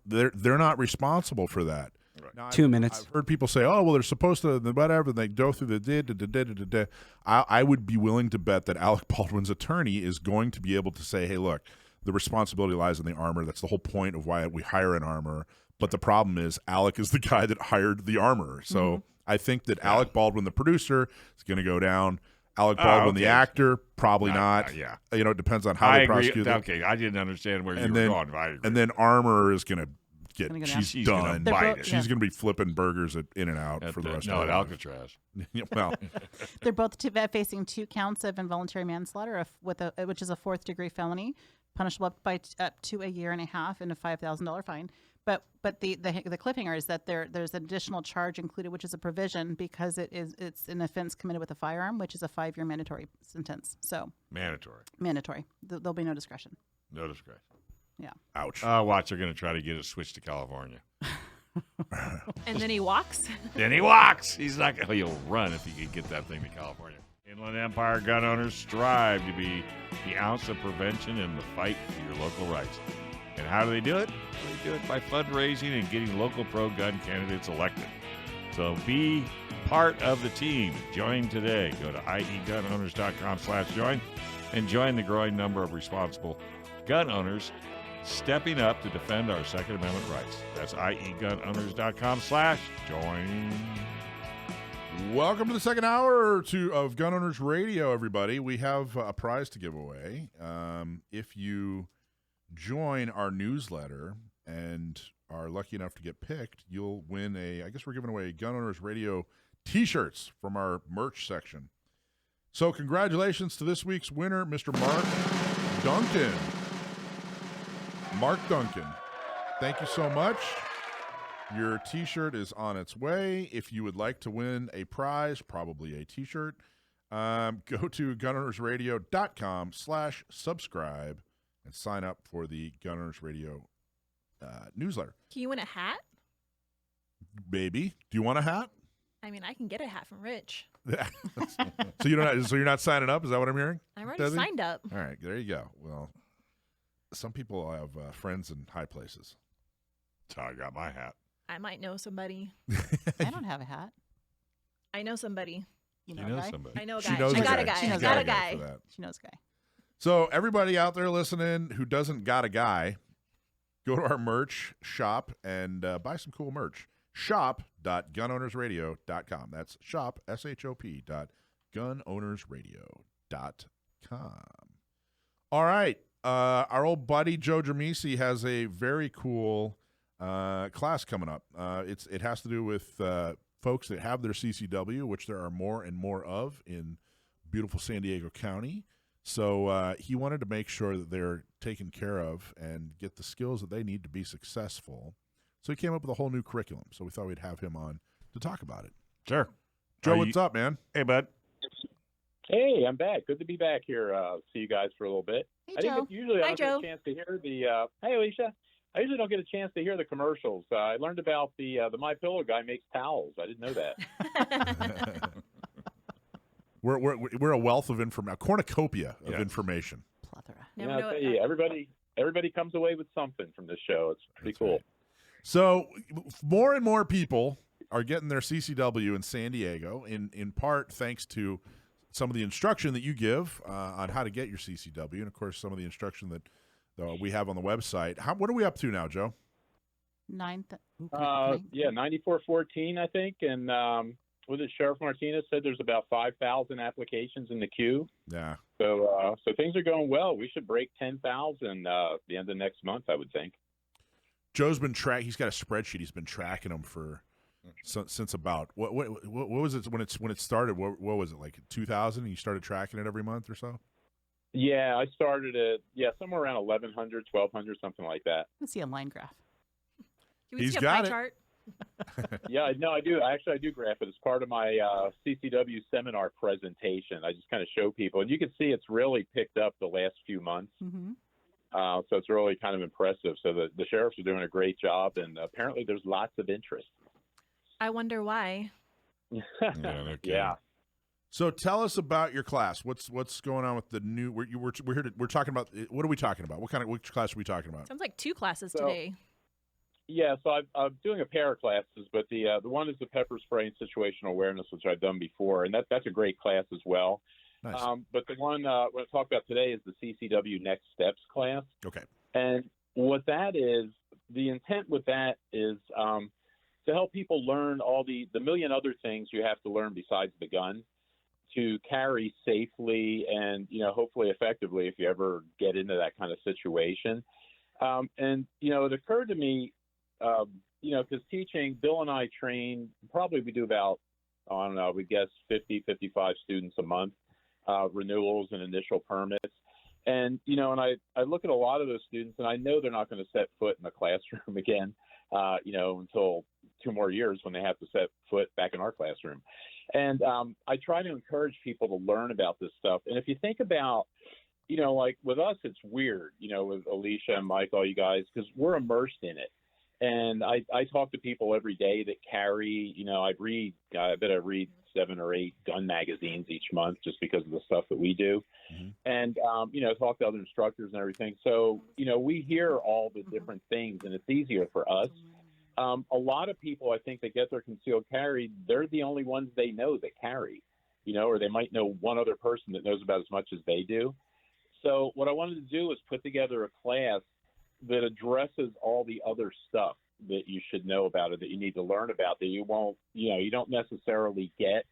They're not responsible for that. Right. Now, 2 minutes. I've heard people say, "Oh, well, they're supposed to whatever." They go through the I would be willing to bet that Alec Baldwin's attorney is going to be able to say, "Hey, look, the responsibility lies in the armor. That's the whole point of why we hire an armorer." But the problem is, Alec is the guy that hired the armorer. So I think that Alec Baldwin, the producer, is going to go down. Alec Baldwin, the okay. actor, probably not. Yeah. It depends on how I they agree. prosecute it. Okay, I didn't understand where you And were then, going. But I agree. and then armorer is going to get. Gonna go down. She's gonna done. bite They're it. She's going to be flipping burgers at In-N-Out for the rest no, of at her life. Alcatraz. Well, They're both facing 2 counts of involuntary manslaughter, which is a 4th-degree felony, punishable up to 1.5 years and a $5,000 fine. But the cliffhanger is that there's an additional charge included, which is a provision because it's an offense committed with a firearm, which is a 5-year mandatory sentence. So Mandatory. mandatory. There'll be no discretion. No discretion. Ouch. Watch, they're going to try to get it switched to California. And then he walks. Then he walks. He's not going to. He'll run if he can get that thing to California. Inland Empire gun owners strive to be the ounce of prevention in the fight for your local rights. And how do they do it? They do it by fundraising and getting local pro-gun candidates elected. So be part of the team. Join today. Go to iegunowners.com/join and join the growing number of responsible gun owners stepping up to defend our Second Amendment rights. That's iegunowners.com/join. Welcome to the second hour of Gun Owners Radio, everybody. We have a prize to give away. If you join our newsletter and are lucky enough to get picked, you'll win I guess we're giving away Gun Owners Radio T-shirts from our merch section. So congratulations to this week's winner, Mr. Mark Duncan. Mark Duncan, thank you so much. Your T-shirt is on its way. If you would like to win a prize, probably a T-shirt, go to gunownersradio.com/subscribe and sign up for the Gun Owners Radio newsletter. Can you win a hat? Baby, do you want a hat? I mean, I can get a hat from Rich. So you're not signing up? Is that what I'm hearing? I'm already Desi? signed up. All right, there you go. Well, some people have friends in high places. That's how I got my hat. I might know somebody. I don't have a hat. I know somebody. You You know, know a guy? somebody. I know a She guy. knows I a got a guy. guy. She I knows got a a guy. for that. She knows a guy. So everybody out there listening who doesn't got a guy, go to our merch shop and buy some cool merch. Shop.gunownersradio.com. That's shop, S-H-O-P, .gunownersradio.com. All right. Our old buddy Joe Drammissi has a very cool class coming up. It has to do with folks that have their CCW, which there are more and more of in beautiful San Diego County. So he wanted to make sure that they're taken care of and get the skills that they need to be successful. So he came up with a whole new curriculum. So we thought we'd have him on to talk about it. Sure. Joe, what's up, man? Hey, bud. Hey, I'm back. Good to be back here. See you guys for a little bit. Hey, I Joe. think usually I Hi, don't Joe. get a chance to hear the. Hey, Alicia. I usually don't get a chance to hear the commercials. I learned about the My Pillow guy makes towels. I didn't know that. We're a wealth of information, a cornucopia of Yes. information. Plethora. Never Yeah, know I'll it. tell you, everybody comes away with something from this show. It's pretty That's cool. right. So more and more people are getting their CCW in San Diego, in part thanks to some of the instruction that you give on how to get your CCW, and of course some of the instruction that we have on the website. What are we up to now, Joe? 9414, I think, and was it Sheriff Martinez said there's about 5,000 applications in the queue. Yeah. So things are going well. We should break 10,000 the end of next month, I would think. Joe's been he's got a spreadsheet. He's been tracking them since about what was it when it started? What was it, like 2000? You started tracking it every month or so? Yeah, I started at somewhere around 1,100, 1,200, something like that. Let's see a line graph. Can we He's see a got pie it. chart? Yeah, no, I do. Actually, I do graph it as part of my CCW seminar presentation. I just kind of show people, and you can see it's really picked up the last few months. Mm-hmm. So it's really kind of impressive. So the sheriffs are doing a great job, and apparently there's lots of interest. I wonder why. Yeah, no kidding. Yeah. So tell us about your class. What's going on with the new? We're here. We're talking about. What are we talking about? Which class are we talking about? Sounds like 2 classes So- today. Yeah, so I'm doing a pair of classes, but the one is the pepper spray and situational awareness, which I've done before, and that's a great class as well. Nice. But the one we're going to talk about today is the CCW Next Steps class. Okay. And what that is, the intent with that is to help people learn all the million other things you have to learn besides the gun to carry safely and, hopefully effectively if you ever get into that kind of situation. And, it occurred to me, because teaching, Bill and I train, probably we do about, I don't know, we guess 50, 55 students a month, renewals and initial permits. And, and I look at a lot of those students and I know they're not going to set foot in the classroom again, until 2 more years when they have to set foot back in our classroom. And I try to encourage people to learn about this stuff. And if you think about, like with us, it's weird, with Alicia and Mike, all you guys, because we're immersed in it. And I talk to people every day that carry, I bet I read 7 or 8 gun magazines each month just because of the stuff that we do. Mm-hmm. And, talk to other instructors and everything. So, we hear all the different things, and it's easier for us. A lot of people, I think, that get their concealed carry, they're the only ones they know that carry, or they might know one other person that knows about as much as they do. So what I wanted to do is put together a class that addresses all the other stuff that you should know about it, that you need to learn about, that you won't, you don't necessarily get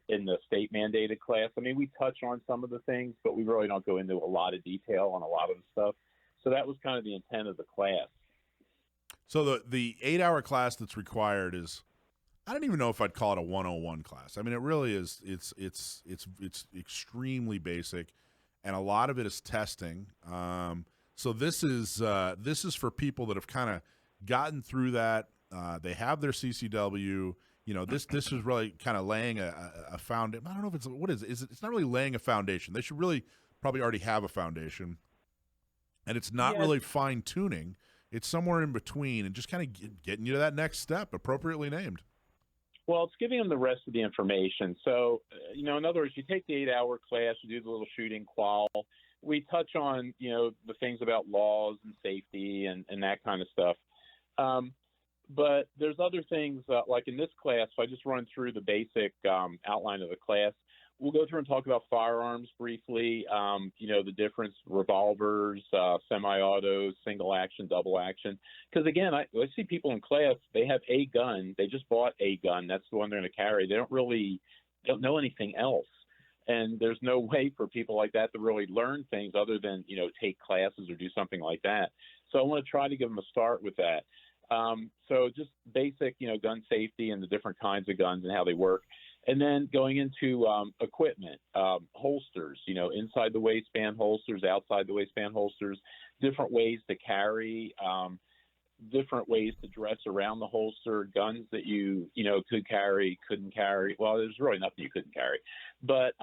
in the state mandated class. I mean, we touch on some of the things, but we really don't go into a lot of detail on a lot of the stuff. So that was kind of the intent of the class. So the 8-hour class that's required is, I don't even know if I'd call it a 101 class. I mean, it really is. It's extremely basic, and a lot of it is testing. So this is for people that have kind of gotten through that. They have their CCW. This is really kind of laying a foundation. I don't know if it's not really laying a foundation. They should really probably already have a foundation, and it's not really fine tuning. It's somewhere in between, and just kind of getting you to that next step, appropriately named. Well, it's giving them the rest of the information. So, in other words, you take the 8-hour class, you do the little shooting qual. We touch on, the things about laws and safety and that kind of stuff. But there's other things, like in this class, if I just run through the basic outline of the class, we'll go through and talk about firearms briefly, the difference, revolvers, semi-autos, single action, double action. Because, again, I see people in class, they have a gun. They just bought a gun. That's the one they're going to carry. They don't know anything else. And there's no way for people like that to really learn things other than, take classes or do something like that. So I want to try to give them a start with that. So just basic, gun safety and the different kinds of guns and how they work. And then going into equipment, holsters, inside the waistband holsters, outside the waistband holsters, different ways to carry, different ways to dress around the holster, guns that you could carry, couldn't carry. Well, there's really nothing you couldn't carry. But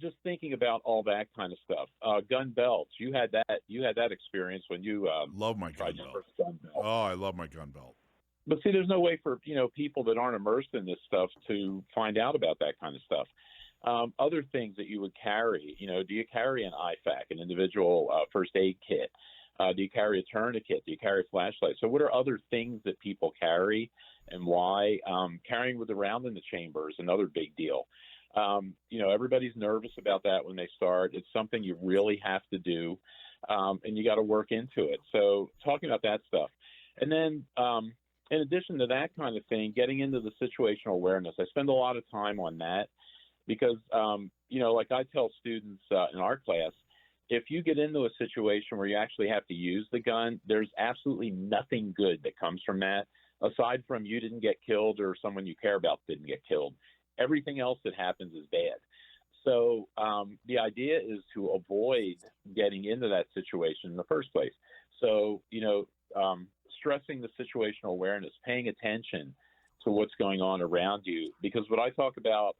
just thinking about all that kind of stuff. Gun belts. You had that experience when you love my gun belt. First gun belt. Oh, I love my gun belt. But see, there's no way for, people that aren't immersed in this stuff to find out about that kind of stuff. Other things that you would carry, do you carry an IFAC, an individual first aid kit? Do you carry a tourniquet? Do you carry a flashlight? So what are other things that people carry and why? Carrying with the round in the chamber is another big deal. Everybody's nervous about that when they start. It's something you really have to do, and you got to work into it. So talking about that stuff. And then in addition to that kind of thing, getting into the situational awareness. I spend a lot of time on that because, like I tell students in our class, if you get into a situation where you actually have to use the gun, there's absolutely nothing good that comes from that, aside from you didn't get killed or someone you care about didn't get killed. Everything else that happens is bad. So the idea is to avoid getting into that situation in the first place. So, stressing the situational awareness, paying attention to what's going on around you. Because what I talk about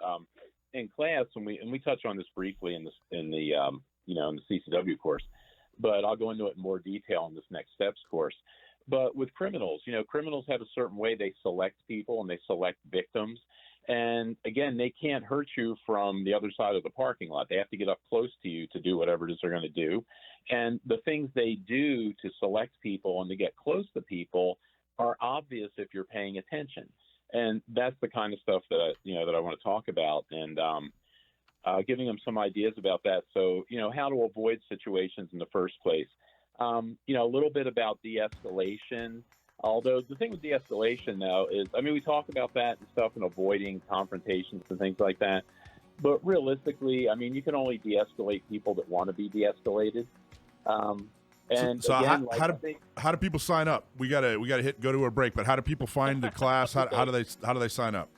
in class, and we touch on this briefly in the CCW course, but I'll go into it in more detail in this next steps course. But with criminals, criminals have a certain way they select people and they select victims. And again, they can't hurt you from the other side of the parking lot. They have to get up close to you to do whatever it is they're going to do. And the things they do to select people and to get close to people are obvious if you're paying attention. And that's the kind of stuff that I want to talk about, and giving them some ideas about that. So, how to avoid situations in the first place. A little bit about de-escalation. Although the thing with de-escalation now is, we talk about that and stuff and avoiding confrontations and things like that. But realistically, you can only de-escalate people that want to be de-escalated. And so again, how do people sign up? We gotta go to a break. But how do people find the class? How do they sign up?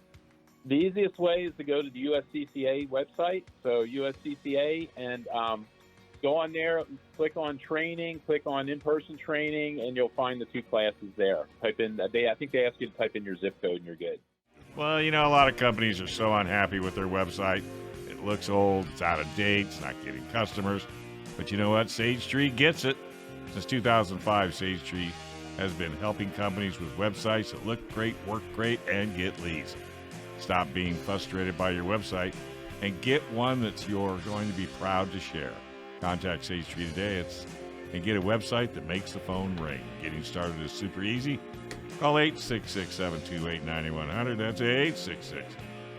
The easiest way is to go to the USCCA website. So USCCA, and go on there, click on training, click on in-person training, and you'll find the 2 classes there. Type in I think they ask you to type in your zip code, and you're good. Well, a lot of companies are so unhappy with their website. It looks old, it's out of date, it's not getting customers. But you know what? Sage Tree gets it. Since 2005, Sage Tree has been helping companies with websites that look great, work great, and get leads. Stop being frustrated by your website and get one that you're going to be proud to share. Contact Sage Tree today and get a website that makes the phone ring. Getting started is super easy. Call 866-728-9100. That's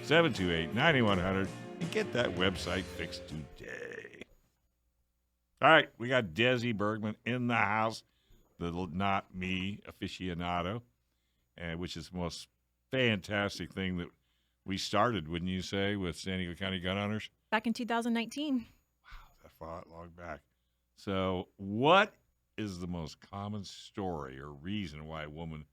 866-728-9100 and get that website fixed today. All right, we got Desi Bergman in the house, the Not Me aficionado, which is the most fantastic thing that we started, wouldn't you say, with San Diego County Gun Owners? Back in 2019. Wow, that far long back. So what is the most common story or reason why a woman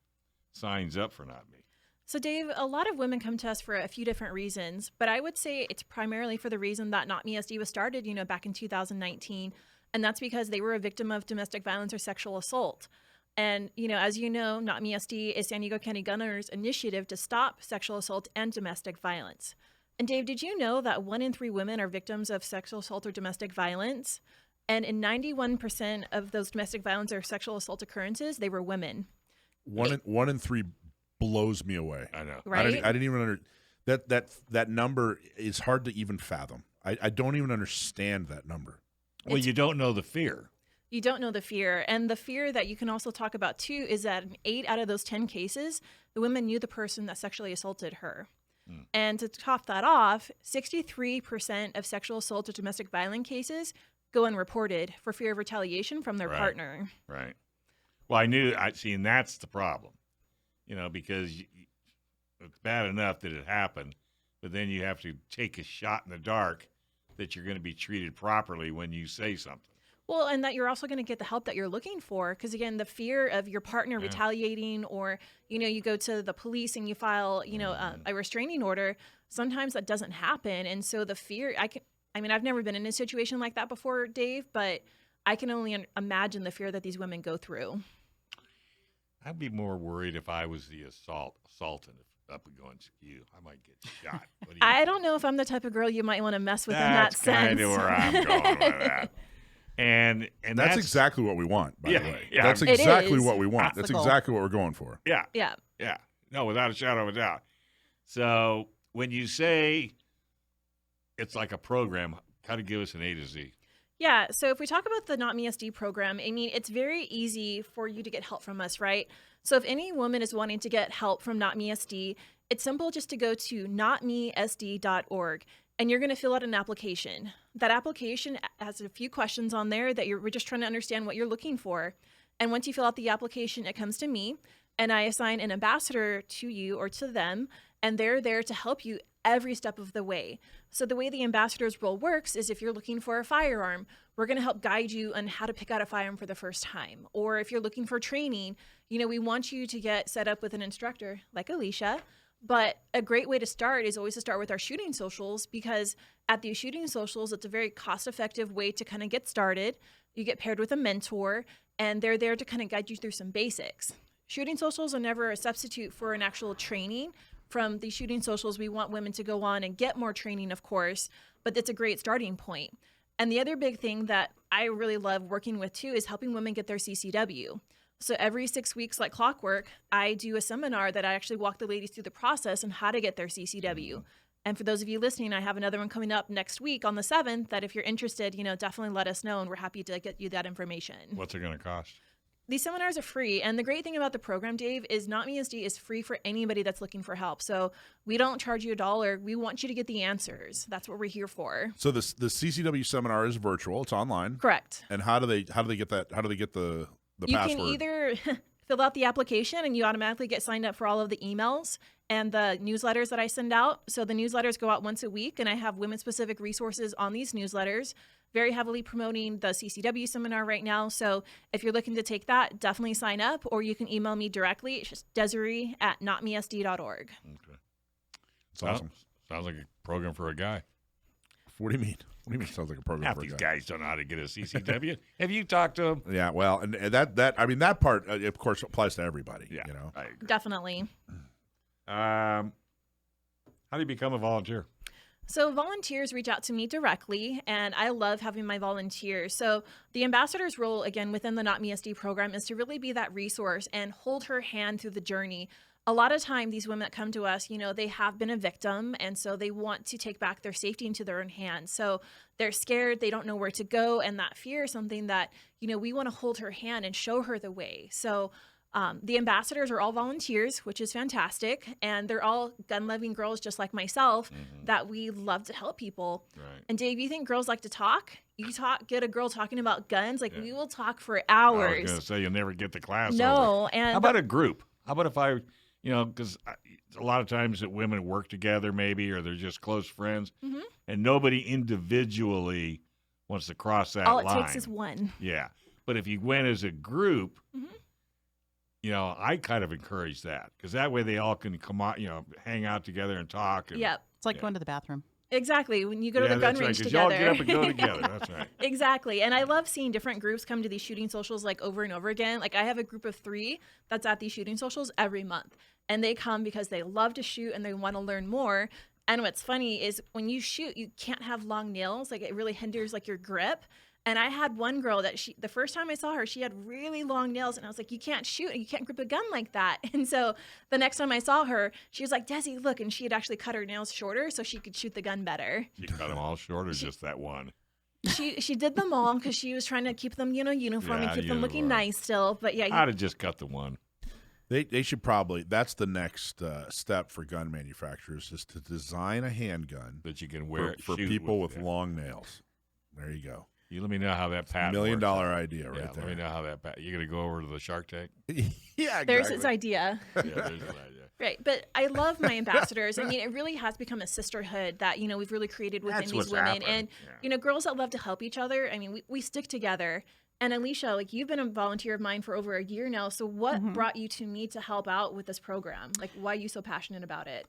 signs up for Not Me? So, Dave, a lot of women come to us for a few different reasons, but I would say it's primarily for the reason that Not Me SD was started, back in 2019, and that's because they were a victim of domestic violence or sexual assault. And, as you know, Not Me SD is San Diego County Gun Owners' initiative to stop sexual assault and domestic violence. And, Dave, did you know that 1 in 3 women are victims of sexual assault or domestic violence? And in 91% of those domestic violence or sexual assault occurrences, they were women. One in 3 blows me away. I know. Right? I didn't even that number is hard to even fathom. I don't even understand that number. Well, you don't know the fear. You don't know the fear. And the fear that you can also talk about, too, is that in 8 out of those 10 cases, the women knew the person that sexually assaulted her. And to top that off, 63% of sexual assault or domestic violence cases go unreported for fear of retaliation from their partner. Right. Well, and that's the problem, because it's bad enough that it happened, but then you have to take a shot in the dark that you're going to be treated properly when you say something. Well, and that you're also going to get the help that you're looking for. Because, again, the fear of your partner retaliating or, you go to the police and you file, a restraining order, sometimes that doesn't happen. And so the fear, I've never been in a situation like that before, Dave, but I can only imagine the fear that these women go through. I'd be more worried if I was the assaultant up against you. I might get shot. I don't know if I'm the type of girl you might want to mess with in that sense. That's kind of where I'm going with that. And that's exactly what we want, by the way. Yeah, that's exactly what we want. That's That's the goal. exactly what we're going for. Yeah. Yeah. Yeah. No, without a shadow of a doubt. So when you say it's like a program, kind of give us an A to Z. Yeah, so if we talk about the Not Me SD program, it's very easy for you to get help from us, right? So if any woman is wanting to get help from Not Me SD, it's simple just to go to notmesd.org and you're going to fill out an application. That application has a few questions on there that we're just trying to understand what you're looking for. And once you fill out the application, it comes to me and I assign an ambassador to you or to them, and they're there to help you every step of the way. So the way the ambassador's role works is if you're looking for a firearm, we're going to help guide you on how to pick out a firearm for the first time. Or if you're looking for training, we want you to get set up with an instructor like Alicia. But a great way to start is always to start with our shooting socials, because at these shooting socials, it's a very cost-effective way to kind of get started. You get paired with a mentor, and they're there to kind of guide you through some basics. Shooting socials are never a substitute for an actual training. From the shooting socials, we want women to go on and get more training, of course, but it's a great starting point. And the other big thing that I really love working with, too, is helping women get their CCW. So every 6 weeks, like clockwork, I do a seminar that I actually walk the ladies through the process on how to get their CCW. And for those of you listening, I have another one coming up next week on the 7th that if you're interested, definitely let us know, and we're happy to get you that information. What's it going to cost? These seminars are free, and the great thing about the program, Dave, is Not Me SD is free for anybody that's looking for help. So we don't charge you $1. We want you to get the answers. That's what we're here for. So the CCW seminar is virtual. It's online. Correct. And how do they get that? How do they get the password? You can either fill out the application and you automatically get signed up for all of the emails and the newsletters that I send out. So the newsletters go out once a week, and I have women-specific resources on these newsletters, very heavily promoting the CCW seminar right now. So if you're looking to take that, definitely sign up, or you can email me directly. It's just Desiree@notmesd.org. Okay. That's awesome. Sounds like a program for a guy. What do you mean? What do you mean sounds like a program Half for a these guy? guys don't know how to get a CCW. Have you talked to them? Yeah, well, and that part, of course, applies to everybody. Yeah, I agree. Definitely. How do you become a volunteer? So volunteers reach out to me directly, and I love having my volunteers. So the ambassador's role, again, within the Not Me SD program is to really be that resource and hold her hand through the journey. A lot of time, these women that come to us, they have been a victim, and so they want to take back their safety into their own hands. So they're scared, they don't know where to go, and that fear is something that, we want to hold her hand and show her the way. So the ambassadors are all volunteers, which is fantastic, and they're all gun-loving girls just like myself that we love to help people. Right. And Dave, you think girls like to talk? Get a girl talking about guns, we will talk for hours. I was going to say, you'll never get the class No, over. and how about a group? How about if I, because a lot of times that women work together maybe, or they're just close friends, and nobody individually wants to cross that all line. it takes is one. Yeah. But if you went as a group, I kind of encourage that, because that way they all can come out, hang out together and talk. And, Yep. It's like going to the bathroom. Exactly. When you go to the gun that's range right, 'cause together. y'all get up and go together. That's right. Exactly. And I love seeing different groups come to these shooting socials over and over again. I have a group of 3 that's at these shooting socials every month. And they come because they love to shoot and they want to learn more. And what's funny is when you shoot, you can't have long nails. It really hinders your grip. And I had one girl that the first time I saw her, she had really long nails. And I was like, you can't shoot and you can't grip a gun like that. And so the next time I saw her, she was like, Desi, look. And she had actually cut her nails shorter so she could shoot the gun better. You cut them all short, or just that one? She did them all because she was trying to keep them, uniform and keep them looking nice still. But yeah. I'd have just cut the one. They should probably, that's the next step for gun manufacturers, is to design a handgun that you can wear for people with long nails. There you go. You let me know how that patent $1 million works. idea right there. Let me know how that patent. You going to go over to the Shark Tank? Yeah, exactly. There's his idea. Yeah, there's his idea. Right. But I love my ambassadors. It really has become a sisterhood that, we've really created within That's these what's women. happening. And, girls that love to help each other. We stick together. And Alicia, you've been a volunteer of mine for over a year now. So what brought you to me to help out with this program? Why are you so passionate about it?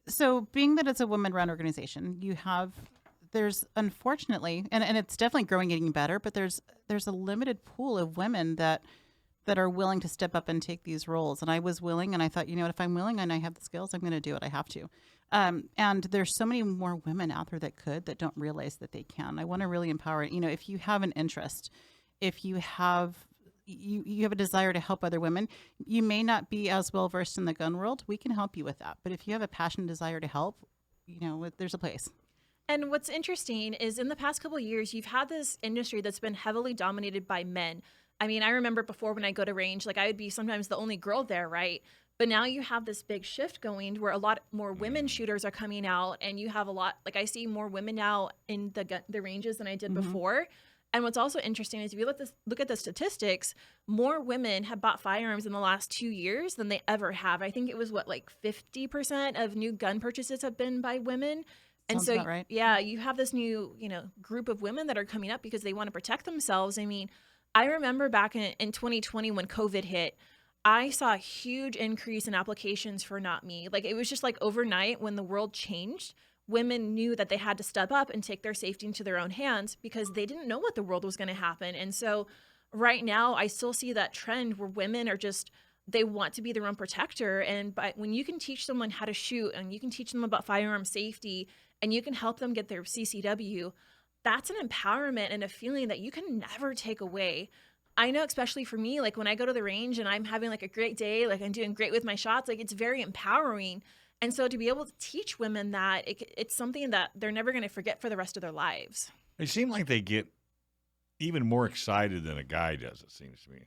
So being that it's a women-run organization, there's unfortunately, and it's definitely growing and getting better, but there's a limited pool of women that are willing to step up and take these roles. And I was willing, and I thought, if I'm willing and I have the skills, I'm going to do it. I have to. And there's so many more women out there that don't realize that they can. I want to really empower it. If you have an interest, if you have a desire to help other women, you may not be as well versed in the gun world. We can help you with that. But if you have a passion, desire to help, there's a place. And what's interesting is in the past couple of years, you've had this industry that's been heavily dominated by men. I remember before when I go to range, I would be sometimes the only girl there, right? But now you have this big shift going where a lot more women shooters are coming out, and you have a lot, I see more women now in the ranges than I did before. And what's also interesting is if you look at the statistics, more women have bought firearms in the last 2 years than they ever have. I think it was 50% of new gun purchases have been by women. And Sounds so, about right. yeah, you have this new, group of women that are coming up because they want to protect themselves. I remember back in 2020 when COVID hit, I saw a huge increase in applications for Not Me. It was just overnight when the world changed, women knew that they had to step up and take their safety into their own hands because they didn't know what the world was going to happen. And so right now I still see that trend where women are they want to be their own protector. And when you can teach someone how to shoot and you can teach them about firearm safety and you can help them get their CCW, that's an empowerment and a feeling that you can never take away. I know, especially for me, when I go to the range and I'm having a great day, I'm doing great with my shots, it's very empowering. And so to be able to teach women that it's something that they're never going to forget for the rest of their lives. They seem like they get even more excited than a guy does, it seems to me.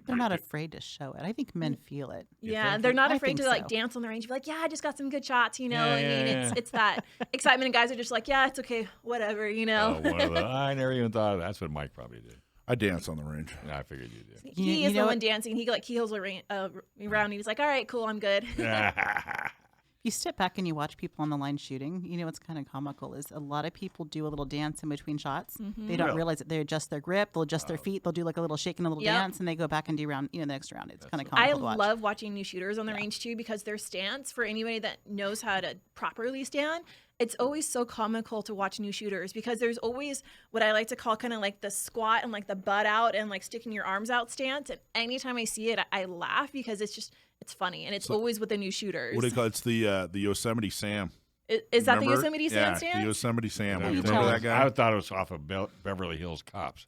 They're not afraid to show it. I think men feel it. Yeah, they're not afraid to so. Dance on the range. Be yeah, I just got some good shots, Yeah. It's that excitement, and guys are just yeah, it's okay, whatever, Oh, one of the, I never even thought of that. That's what Mike probably did. I dance on the range. I figured you did. He is the one dancing. He heels around, and he's all right, cool, I'm good. You step back and you watch people on the line shooting. What's kind of comical is a lot of people do a little dance in between shots. They don't realize that they adjust their grip, they'll adjust their feet, they'll do a little shake and a little dance, and they go back and do round, the next round. It's kind of comical to watch. I love watching new shooters on the range too because their stance, for anybody that knows how to properly stand, it's always so comical to watch new shooters because there's always what I like to call kind of the squat and the butt out and sticking your arms out stance. And anytime I see it, I laugh because it's funny, and it's always with the new shooters. What do you call it? It's the Yosemite Sam. Is that the Remember? Yosemite Sam Yeah, stand? the Yosemite Sam. Yeah, Remember tell that us. guy? I thought it was off of Beverly Hills Cops.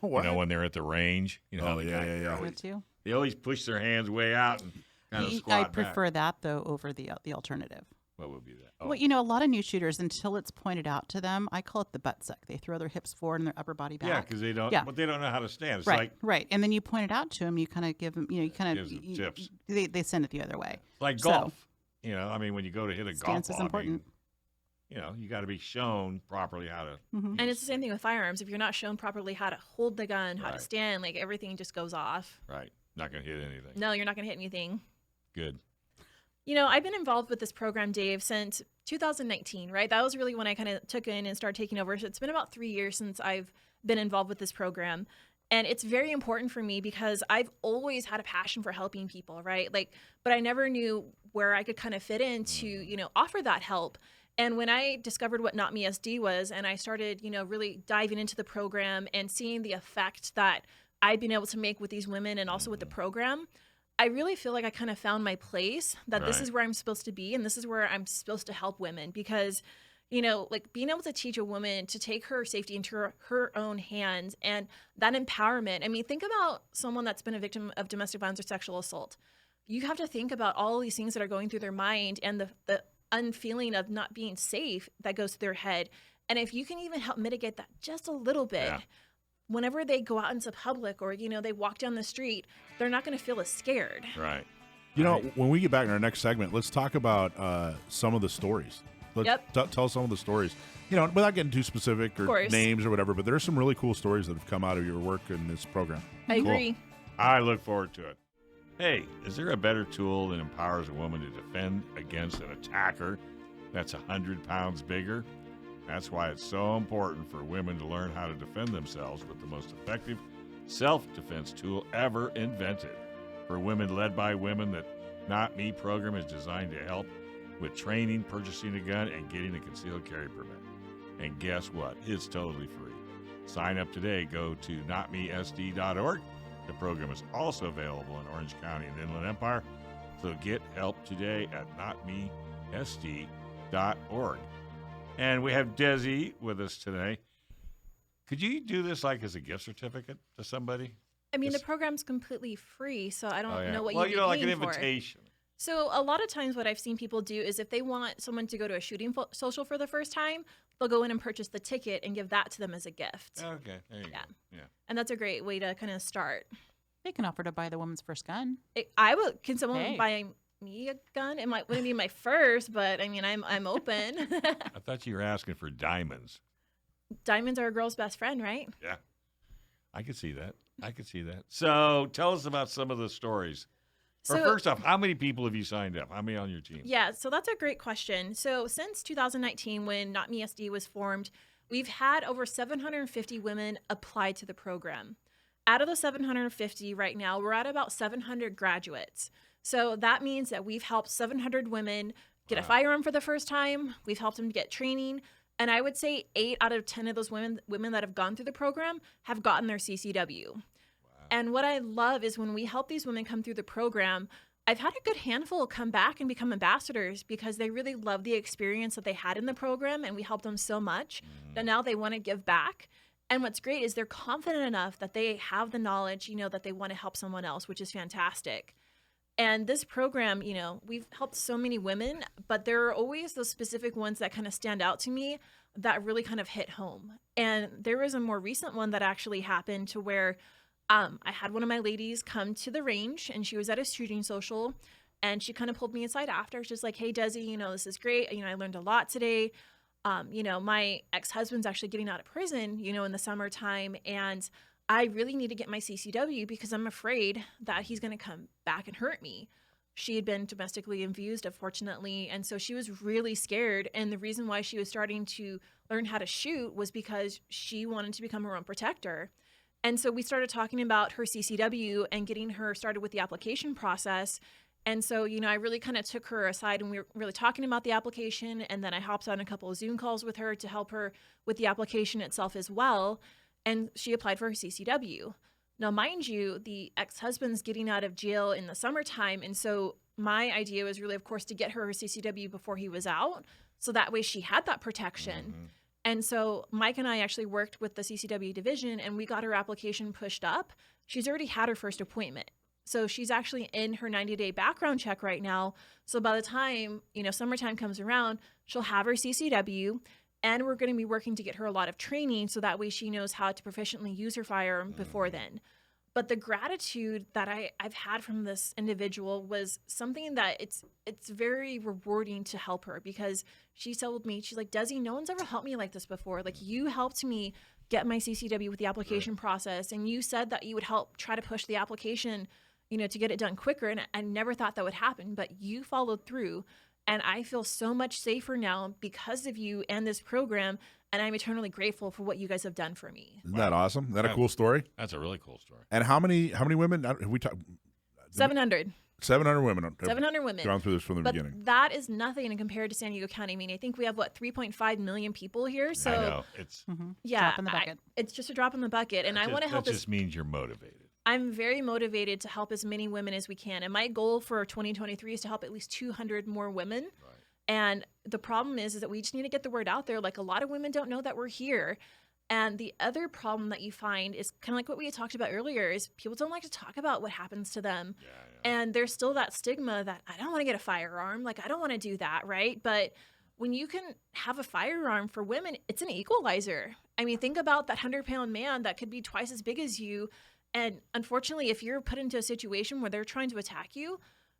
What? You know, when they're at the range. You know, Oh, the yeah, guy- yeah, yeah. Would you? They always push their hands way out and kind of squat I back. prefer that though over the alternative. What would be that? Oh, Well, you know, a lot of new shooters, until it's pointed out to them, I call it the butt suck. They throw their hips forward and their upper body back. yeah, because they don't. Yeah. But they don't know how to stand. It's right, like right. And then you point it out to them. You kind of give them, you know, you kind of Gives them tips. They send it the other way. like So- golf. You know, I mean, when you go to hit a golf Stance is ball, I important. mean, you know, you got to be shown properly how to. Mhm. And it's the same thing with firearms. If you're not shown properly how to hold the gun, how Right. to stand, like everything just goes off. Right. Not going to hit anything. No, you're not going to hit anything. Good. You know, I've been involved with this program, Dave, since 2019, right? That was really when I kind of took in and started taking over. So it's been about 3 years since I've been involved with this program. And it's very important for me because I've always had a passion for helping people, right? Like, but I never knew where I could kind of fit in to, you know, offer that help. And when I discovered what NOTME SD was, and I started, you know, really diving into the program and seeing the effect that I'd been able to make with these women and also with the program, I really feel like I kind of found my place, that this Right. is where I'm supposed to be and this is where I'm supposed to help women. Because, you know, like being able to teach a woman to take her safety into her own hands and that empowerment. I mean, think about someone that's been a victim of domestic violence or sexual assault. You have to think about all these things that are going through their mind and the unfeeling of not being safe that goes through their head. And if you can even help mitigate that just a little bit, Yeah. whenever they go out into public or, you know, they walk down the street, they're not going to feel as scared. Right. You know, when we get back in our next segment, let's talk about some of the stories. Let's Yep. tell some of the stories. You know, without getting too specific or course. names or whatever, but there's some really cool stories that have come out of your work in this program. I Cool. agree. I look forward to it. Hey, is there a better tool that empowers a woman to defend against an attacker that's 100 pounds bigger? That's why it's so important for women to learn how to defend themselves with the most effective self-defense tool ever invented. For women led by women, that Not Me program is designed to help with training, purchasing a gun, and getting a concealed carry permit. And guess what? It's totally free. Sign up today. Go to notmesd.org. The program is also available in Orange County and Inland Empire. So get help today at notmesd.org. And we have Desi with us today. Could you do this like as a gift certificate to somebody? I mean, the Just- program's completely free, so I don't Oh, yeah. know what well, you'd you be know, like an paying for. invitation. So a lot of times what I've seen people do is if they want someone to go to a shooting social for the first time, they'll go in and purchase the ticket and give that to them as a gift. Okay, there you Yeah. go. Yeah. And that's a great way to kind of start. They can offer to buy the woman's first gun. Can someone Hey. buy me a gun? Wouldn't be my first, but I mean, I'm open. I thought you were asking for diamonds. Diamonds are a girl's best friend, right? Yeah. I could see that. So tell us about some of the stories. Or So- first off, how many people have you signed up? How many on your team? Yeah, so that's a great question. So since 2019, when Not Me SD was formed, we've had over 750 women apply to the program. Out of the 750 right now, we're at about 700 graduates. So that means that we've helped 700 women get a Wow. firearm for the first time. We've helped them get training. And I would say 8 out of 10 of those women that have gone through the program have gotten their CCW. And what I love is when we help these women come through the program, I've had a good handful come back and become ambassadors because they really love the experience that they had in the program and we helped them so much that now they want to give back. And what's great is they're confident enough that they have the knowledge, that they want to help someone else, which is fantastic. And this program, we've helped so many women, but there are always those specific ones that kind of stand out to me that really kind of hit home. And there was a more recent one that actually happened to where I had one of my ladies come to the range and she was at a shooting social and she kind of pulled me aside after. She's like, hey, Desi, this is great. I learned a lot today. My ex-husband's actually getting out of prison, in the summertime. And I really need to get my CCW because I'm afraid that he's going to come back and hurt me. She had been domestically abused, unfortunately. And so she was really scared. And the reason why she was starting to learn how to shoot was because she wanted to become her own protector. And so we started talking about her CCW and getting her started with the application process. And so, I really kind of took her aside and we were really talking about the application. And then I hopped on a couple of Zoom calls with her to help her with the application itself as well. And she applied for her CCW. Now, mind you, the ex-husband's getting out of jail in the summertime. And so my idea was really, of course, to get her CCW before he was out. So that way she had that protection. Mm-hmm. And so Mike and I actually worked with the CCW division, and we got her application pushed up. She's already had her first appointment. So she's actually in her 90-day background check right now. So by the time, summertime comes around, she'll have her CCW, and we're going to be working to get her a lot of training so that way she knows how to proficiently use her firearm before then. But the gratitude that I've had from this individual was something that it's very rewarding to help her, because she told me, she's like, Desi, no one's ever helped me like this before. Like, you helped me get my CCW with the application process, and you said that you would help try to push the application, to get it done quicker. And I never thought that would happen, but you followed through. And I feel so much safer now because of you and this program. And I'm eternally grateful for what you guys have done for me. Isn't that awesome? Is that a cool story? That's a really cool story. And how many women have we talked? 700. 700 women. 700 women. Gone through this from the But beginning. that is nothing compared to San Diego County. I mean, I think we have 3.5 million people here. So I know. It's Drop in the bucket. it's just a drop in the bucket. And I want to help that this. just means you're motivated. I'm very motivated to help as many women as we can. And my goal for 2023 is to help at least 200 more women. Right. And the problem is that we just need to get the word out there. Like, a lot of women don't know that we're here. And the other problem that you find is kind of like what we had talked about earlier, is people don't like to talk about what happens to them. Yeah. And there's still that stigma that I don't want to get a firearm. Like, I don't want to do that, right? But when you can have a firearm for women, it's an equalizer. I mean, think about that 100-pound man that could be twice as big as you. And unfortunately, if you're put into a situation where they're trying to attack you,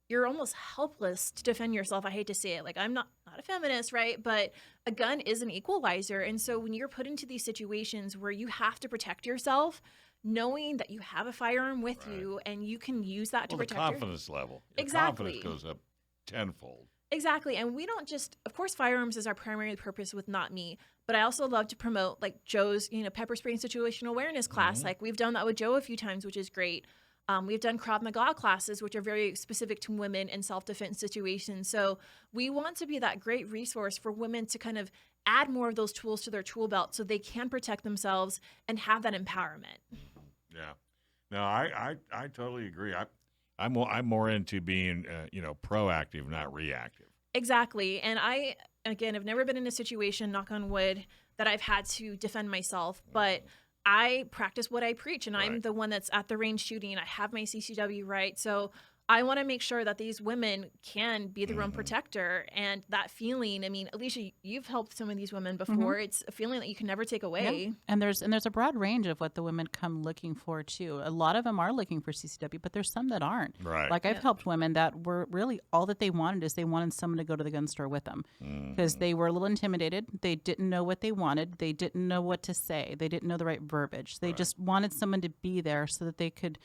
you're almost helpless to defend yourself. I hate to say it. Like, I'm not a feminist, right? But a gun is an equalizer. And so when you're put into these situations where you have to protect yourself, knowing that you have a firearm with you and you can use that to The protect confidence level. Your Exactly. confidence goes up tenfold. Exactly. And we don't just, of course, firearms is our primary purpose with Not Me, but I also love to promote like Joe's, pepper spray and situational awareness class. Like, we've done that with Joe a few times, which is great. We've done Krav Maga classes, which are very specific to women in self-defense situations. So we want to be that great resource for women to kind of add more of those tools to their tool belt so they can protect themselves and have that empowerment. Yeah. No, I totally agree. I'm more into being proactive, not reactive. Exactly. And I, again, have never been in a situation, knock on wood, that I've had to defend myself, but I practice what I preach, and I'm the one that's at the range shooting. I have my CCW, right? So I want to make sure that these women can be their own protector. And that feeling, I mean, Alicia, you've helped some of these women before. It's a feeling that you can never take away. Yep. And there's a broad range of what the women come looking for too. A lot of them are looking for CCW, but there's some that aren't. Right. Like, I've helped women that were really, all that they wanted is they wanted someone to go to the gun store with them, because they were a little intimidated. They didn't know what they wanted. They didn't know what to say. They didn't know the right verbiage. They just wanted someone to be there so that they could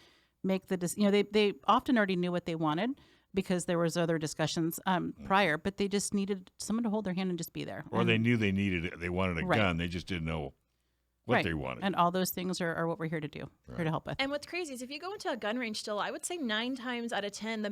make the they often already knew what they wanted because there was other discussions prior, but they just needed someone to hold their hand and just be there. Or they knew they needed it. They wanted a Right. gun. They just didn't know what they wanted. And all those things are what we're here to do, here to help with. And what's crazy is if you go into a gun range still, I would say 9 times out of 10,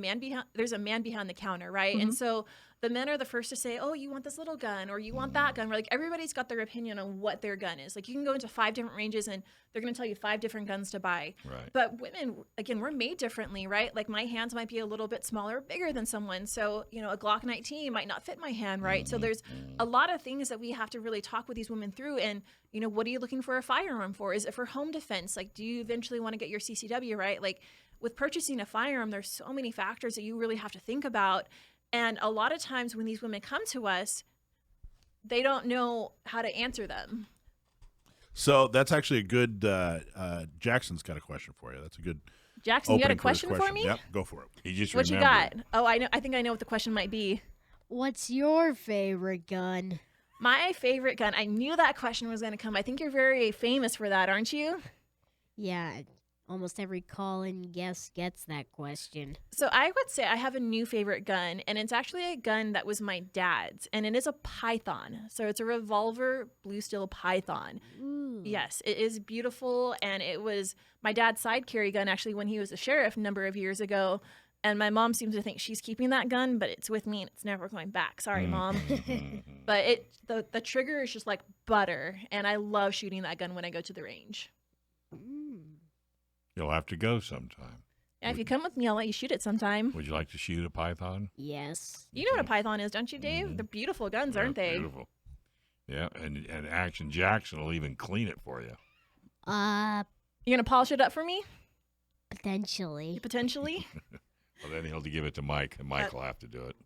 there's a man behind the counter, right? And so the men are the first to say, oh, you want this little gun or you want that gun. Like, everybody's got their opinion on what their gun is. Like, you can go into 5 different ranges and they're going to tell you 5 different guns to buy. Right. But women, again, we're made differently, right? Like, my hands might be a little bit smaller or bigger than someone. So, a Glock 19 might not fit my hand, right? So there's a lot of things that we have to really talk with these women through. And, what are you looking for a firearm for? Is it for home defense? Like, do you eventually want to get your CCW, right? Like, with purchasing a firearm, there's so many factors that you really have to think about. And a lot of times when these women come to us, they don't know how to answer them. So that's actually a good. Jackson's got a question for you. That's a good. Jackson, you got a opening question for me? Yep, go for it. He just What you remembered. got? Oh, I know. I think I know what the question might be. What's your favorite gun? My favorite gun. I knew that question was going to come. I think you're very famous for that, aren't you? Yeah, almost every call-in guest gets that question. So I would say I have a new favorite gun, and it's actually a gun that was my dad's, and it is a Python. So it's a revolver blue steel Python. Ooh. Yes, it is beautiful, and it was my dad's side carry gun actually when he was a sheriff a number of years ago. And my mom seems to think she's keeping that gun, but it's with me and it's never going back. Sorry, Mom. But the trigger is just like butter, and I love shooting that gun when I go to the range. You'll have to go sometime. Yeah, if you come with me, I'll let you shoot it sometime. Would you like to shoot a python? Yes. You know what a python is, don't you, Dave? Mhm. They're beautiful guns, Yeah, aren't they? Beautiful. Yeah, and Action Jackson will even clean it for you. You're gonna polish it up for me, Potentially. potentially. Well, then he'll give it to Mike, and Mike will have to do it.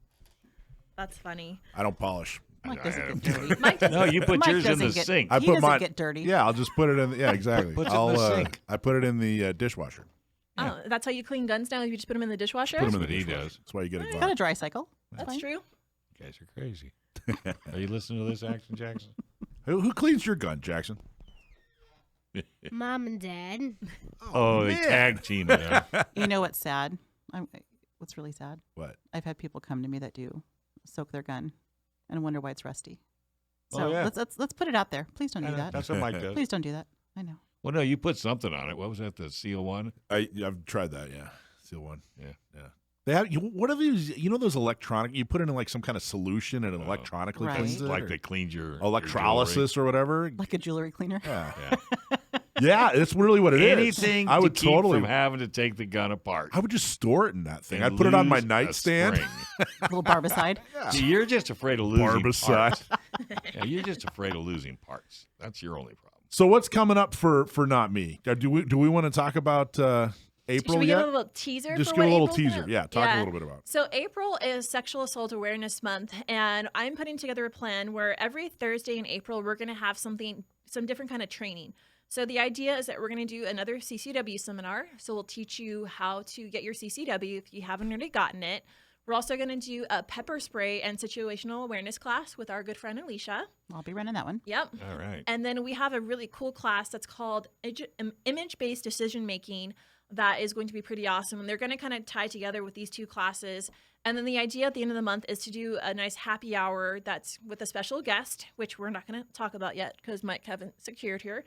That's funny. I don't polish. Mike I doesn't don't- get dirty. Mike doesn't. No, you put Mike yours in the doesn't get- sink. I He put doesn't mine. get dirty. Yeah, I'll just put it in. Yeah, exactly. Puts it in the sink. I put it in the dishwasher. Oh, that's how you clean guns now? You just put them in the dishwasher? Put 'em in what the he dishwasher. does. That's why you get a Got a Glock. dry cycle. That's fine. true. You guys are crazy. Are you listening to this, Action Jackson? Who cleans your gun, Jackson? Mom and Dad. Oh, they man. tag team it. Huh? You know what's sad? What's really sad? What? I've had people come to me that do soak their gun and wonder why it's rusty. Oh, So yeah. let's put it out there. Please don't do that. That's what Mike does. Please don't do that. I know. Well, no, you put something on it. What was that? The CO1? I've tried that. Yeah, Seal one. Yeah. They have. What are these? You know those electronic? You put it in like some kind of solution and it Oh. electronically Right. cleans it. Like or they cleaned your electrolysis or whatever. Like a jewelry cleaner. Yeah, your jewelry. yeah, it's really what it Yeah. is. Anything I would to keep totally. from having to take the gun apart. I would just store it in that thing. And I'd put it on my lose a nightstand. spring. A little barbicide. See, you're just afraid of losing Barbicide. parts. Yeah, you're just afraid of losing parts. That's your only problem. So what's coming up for Not Me? Do we want to talk about April Should we yet? give a little teaser? Just for give a what little April's teaser. gonna- Yeah, talk a little bit about it. So April is Sexual Assault Awareness Month, and I'm putting together a plan where every Thursday in April we're going to have some different kind of training. So the idea is that we're going to do another CCW seminar. So we'll teach you how to get your CCW if you haven't already gotten it. We're also going to do a pepper spray and situational awareness class with our good friend Alicia. I'll be running that one. Yep. All right. And then we have a really cool class that's called image-based decision making that is going to be pretty awesome. And they're going to kind of tie together with these two classes. And then the idea at the end of the month is to do a nice happy hour that's with a special guest, which we're not going to talk about yet because Mike haven't secured here.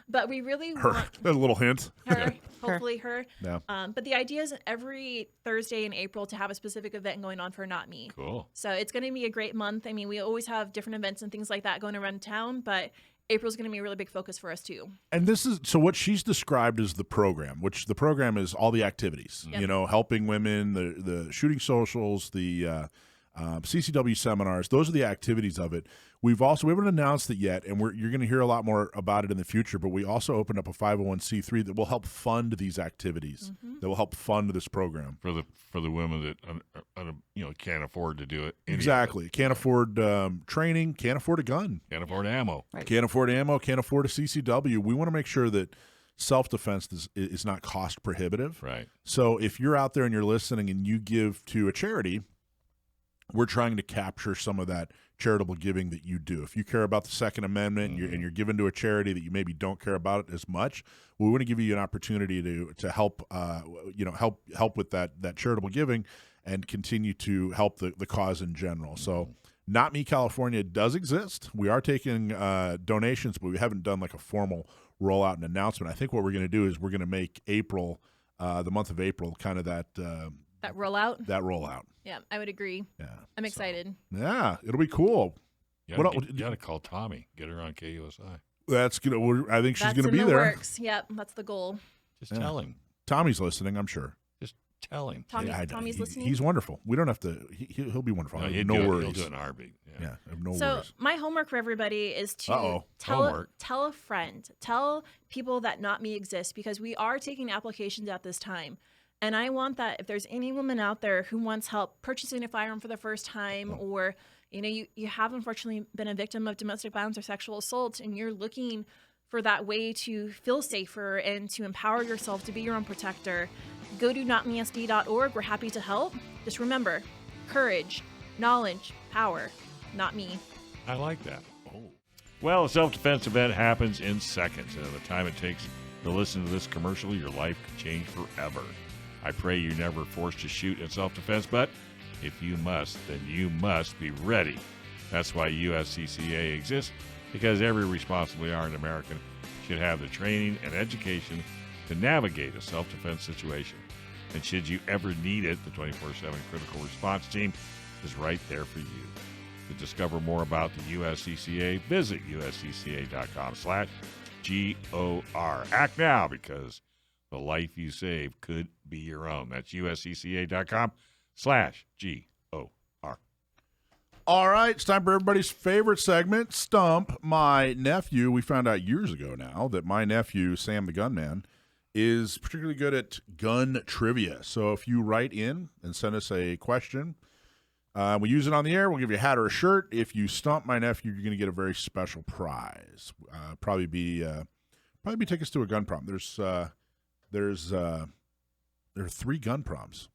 But we really Her. want A little hint. her, hopefully her. Yeah. But the idea is every Thursday in April to have a specific event going on for Not Me. Cool. So it's going to be a great month. I mean, we always have different events and things like that going around town, but April's going to be a really big focus for us too. And this is so what she's described as the program, which the program is all the activities, Yep. you know, helping women, the shooting socials, the CCW seminars. Those are the activities of it. We haven't announced it yet, and you're going to hear a lot more about it in the future. But we also opened up a 501c3 that will help fund these activities. Mm-hmm. That will help fund this program. For the women that can't afford to do it. Exactly. Can't afford training. Can't afford a gun. Can't afford ammo. Right. Can't afford ammo. Can't afford a CCW. We want to make sure that self-defense is not cost prohibitive. Right. So if you're out there and you're listening and you give to a charity, we're trying to capture some of that charitable giving that you do. If you care about the Second Amendment and you're giving to a charity that you maybe don't care about it as much, we want to give you an opportunity to help help with that charitable giving and continue to help the cause in general. So Not Me California does exist. We are taking donations, but we haven't done like a formal rollout and announcement. I think what we're going to do is we're going to make April, the month of April, kind of that rollout. that rollout. Yeah, I would agree. Yeah, I'm excited. Yeah, it'll be cool. You What gotta, el- you gotta call Tommy. Get her on KUSI. That's gonna. I think she's That's gonna in be the there. works. Yep, that's the goal. Just Yeah. tell him. Tommy's listening, I'm sure. Just tell him. Tommy's listening. He's wonderful. We don't have to. He'll be wonderful. he'll No do it. worries. He'll do it in a heartbeat. Yeah, I have no So worries. my homework for everybody is to Uh-oh. tell a friend, tell people that Not Me exists, because we are taking applications at this time. And I want that if there's any woman out there who wants help purchasing a firearm for the first time, or you have unfortunately been a victim of domestic violence or sexual assault, and you're looking for that way to feel safer and to empower yourself to be your own protector, go to notmesd.org. We're happy to help. Just remember, courage, knowledge, power, not me. I like that. Oh. Well, a self-defense event happens in seconds, and at the time it takes to listen to this commercial, your life could change forever. I pray you're never forced to shoot in self-defense, but if you must, then you must be ready. That's why USCCA exists, because every responsibly armed American should have the training and education to navigate a self-defense situation. And should you ever need it, the 24/7 critical response team is right there for you. To discover more about the USCCA, visit uscca.com/GOR. Act now, because the life you save could be your own. That's USCCA.com/GOR. All right, it's time for everybody's favorite segment, Stump. My nephew, we found out years ago now that my nephew, Sam the Gunman, is particularly good at gun trivia. So if you write in and send us a question, we use it on the air. We'll give you a hat or a shirt. If you stump my nephew, you're going to get a very special prize. Probably be tickets to a gun prom. There are 3 gun proms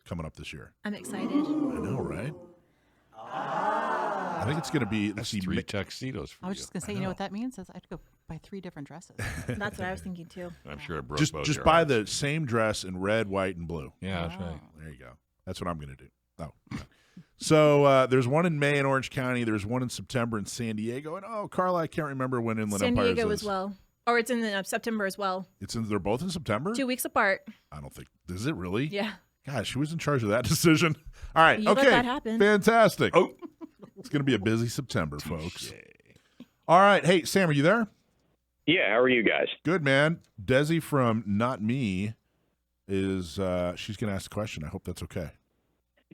coming up this year. I'm excited. I know, right? I think it's going to be. That's 3 tuxedos for I was just going to say, you know what that means? Is I had to go buy 3 different dresses. That's what I was thinking too. I'm sure it broke just both just your buy hearts. the same dress in red, white, and blue. Yeah, that's right. There you go. That's what I'm going to do. Oh. So there's one in May in Orange County. There's one in September in San Diego. And Carla, I can't remember when Inland San Empires Diego is. as well. Or it's in September as well. They're both in September? 2 weeks apart. I don't think. Is it really? Yeah. Gosh, who was in charge of that decision? All right. You let okay. that happen. Fantastic. Oh, it's going to be a busy September, folks. All right. Hey, Sam, are you there? Yeah. How are you guys? Good, man. Desi from NOTME is she's going to ask a question. I hope that's okay.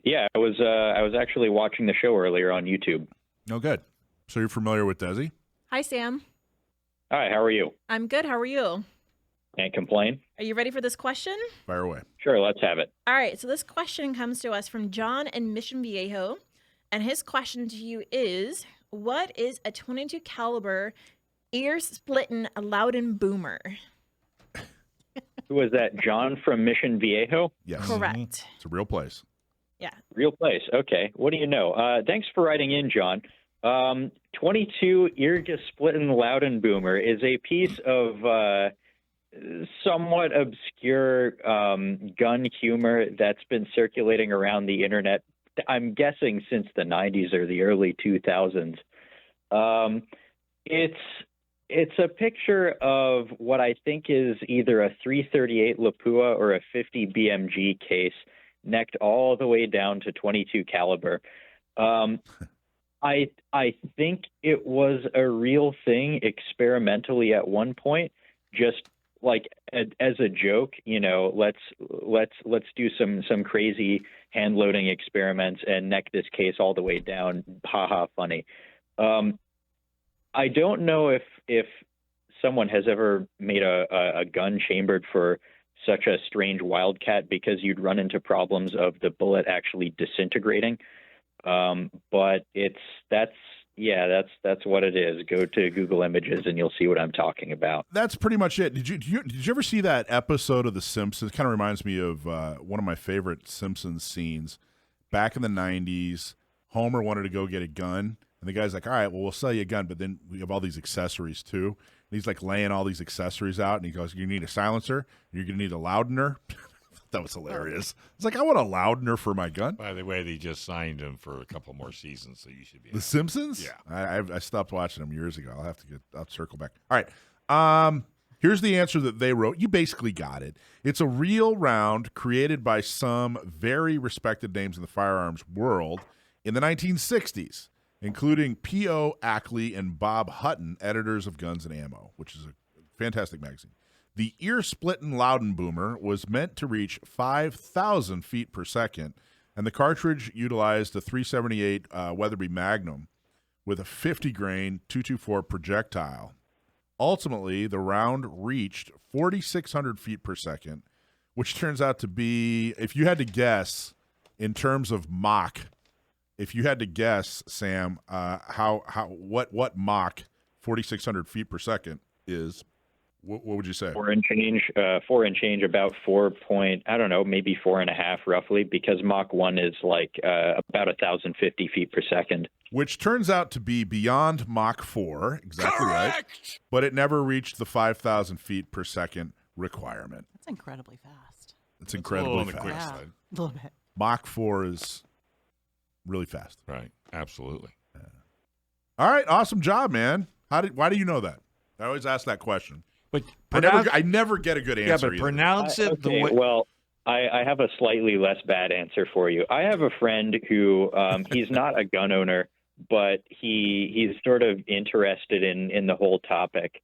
Yeah, I was actually watching the show earlier on YouTube. Oh, good. So you're familiar with Desi? Hi, Sam. Hi. How are you? I'm good. How are you? Can't complain. Are you ready for this question? Fire away. Sure. Let's have it. All right. So this question comes to us from John in Mission Viejo. And his question to you is, what is a 22 caliber Earsplitten Loudenboomer? Who was that? John from Mission Viejo? Yes. Correct. It's a real place. Yeah. Real place. Okay. What do you know? Thanks for writing in, John. 22 Earsplitten Loudenboomer is a piece of somewhat obscure gun humor that's been circulating around the internet, I'm guessing since the 90s or the early 2000s. It's a picture of what I think is either a 338 Lapua or a 50 BMG case, necked all the way down to 22 caliber. I think it was a real thing experimentally at one point, just like as a joke, let's do some crazy hand loading experiments and neck this case all the way down. Haha, funny. I don't know if someone has ever made a gun chambered for such a strange wildcat, because you'd run into problems of the bullet actually disintegrating. But that's what it is. Go to Google Images and you'll see what I'm talking about. That's pretty much it. Did you ever see that episode of The Simpsons? It kind of reminds me of one of my favorite Simpsons scenes. Back in the 90s, Homer wanted to go get a gun, and the guy's like, all right, well, we'll sell you a gun, but then we have all these accessories too. And he's like laying all these accessories out, and he goes, you need a silencer, you're going to need a loudener. That was hilarious. It's like, I want a loudener for my gun. By the way, they just signed him for a couple more seasons, so you should be. The Simpsons? Yeah. I stopped watching them years ago. I'll circle back. All right. Here's the answer that they wrote. You basically got it. It's a real round created by some very respected names in the firearms world in the 1960s, including P.O. Ackley and Bob Hutton, editors of Guns and Ammo, which is a fantastic magazine. The Earsplitten Loudenboomer was meant to reach 5,000 feet per second, and the cartridge utilized a .378 Weatherby Magnum with a 50-grain .224 projectile. Ultimately, the round reached 4,600 feet per second, which turns out to be, if you had to guess, in terms of Mach, if you had to guess, Sam, what Mach 4,600 feet per second is, what would you say? 4 and change, about 4 point, I don't know, maybe 4.5 roughly, because Mach 1 is like about 1,050 feet per second. Which turns out to be beyond Mach 4, exactly Correct! right. But it never reached the 5,000 feet per second requirement. That's incredibly fast. It's incredibly on the quick fast. side. A little bit. Mach 4 is really fast. Right. Absolutely. All right, awesome job, man. Why do you know that? I always ask that question. But I never get a good answer. Yeah, but either. pronounce it the Okay, way. well, I have a slightly less bad answer for you. I have a friend who he's not a gun owner, but he's sort of interested in the whole topic.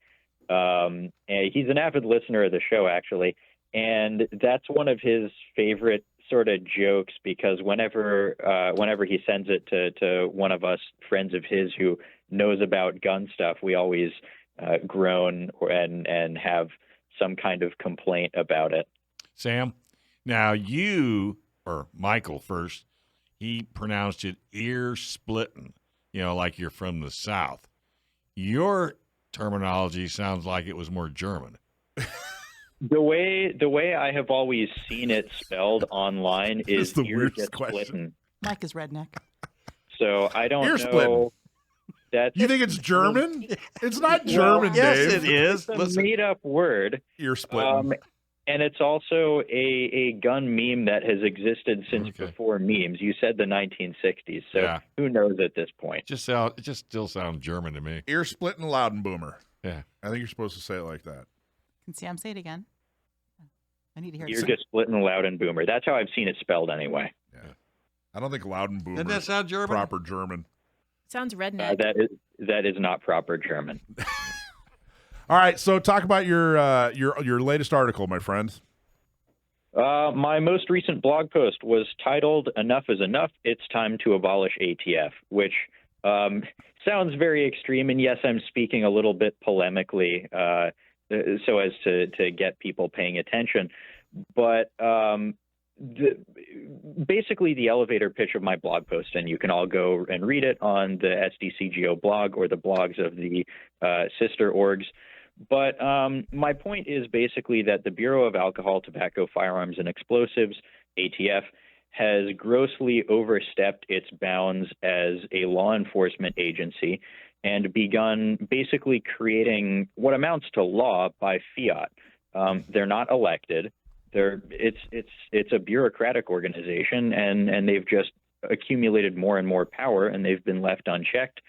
And he's an avid listener of the show, actually. And that's one of his favorite sort of jokes, because whenever he sends it to one of us friends of his who knows about gun stuff, we always groan and have some kind of complaint about it. Sam, now you, or Michael first, he pronounced it ear-splitting, like you're from the South. Your terminology sounds like it was more German. The way I have always seen it spelled online is the ear weirdest gets question. splitting. Mike is redneck. So I don't Ear know. splitting. That's You think it's German? It's not Well, German, yes, Dave. it is. It's a made-up word. Ear splitting. And it's also a gun meme that has existed since before memes. You said the 1960s, so Yeah. who knows at this point? It just still sounds German to me. Ear splitting Loudenboomer. Yeah. I think you're supposed to say it like that. Can Sam say it again? I need to hear You're it. just splitting Loudenboomer. That's how I've seen it spelled anyway. Yeah. I don't think Loudenboomer Doesn't that sound German? proper German. Sounds redneck. That is not proper German. All right, so talk about your latest article, my friend. My most recent blog post was titled "Enough is Enough. It's Time to Abolish ATF," which sounds very extreme. And yes, I'm speaking a little bit polemically, so as to get people paying attention. But basically, the elevator pitch of my blog post, and you can all go and read it on the SDCGO blog or the blogs of the sister orgs. But my point is basically that the Bureau of Alcohol, Tobacco, Firearms, and Explosives, ATF, has grossly overstepped its bounds as a law enforcement agency and begun basically creating what amounts to law by fiat. They're not elected. It's a bureaucratic organization, and they've just accumulated more and more power, and they've been left unchecked.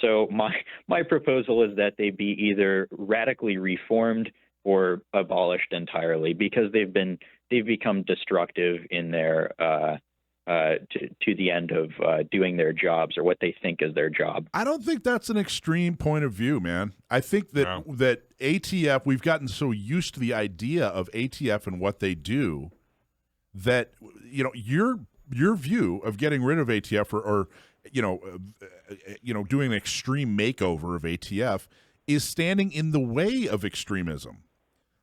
So my proposal is that they be either radically reformed or abolished entirely, because they've become destructive in their to the end of doing their jobs, or what they think is their job. I don't think that's an extreme point of view, man. I think that that ATF, we've gotten so used to the idea of ATF and what they do that your view of getting rid of ATF or doing an extreme makeover of ATF is standing in the way of extremism.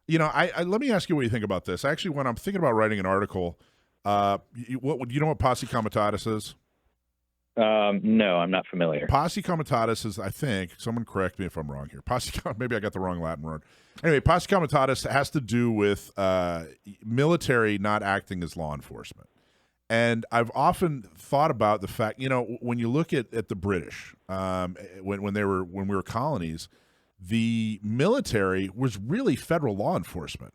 I let me ask you what you think about this. Actually, when I'm thinking about writing an article, do you know what posse comitatus is? No, I'm not familiar. Posse comitatus is, I think, someone correct me if I'm wrong here. Maybe I got the wrong Latin word. Anyway, posse comitatus has to do with military not acting as law enforcement. And I've often thought about the fact, when you look at the British, when we were colonies, the military was really federal law enforcement.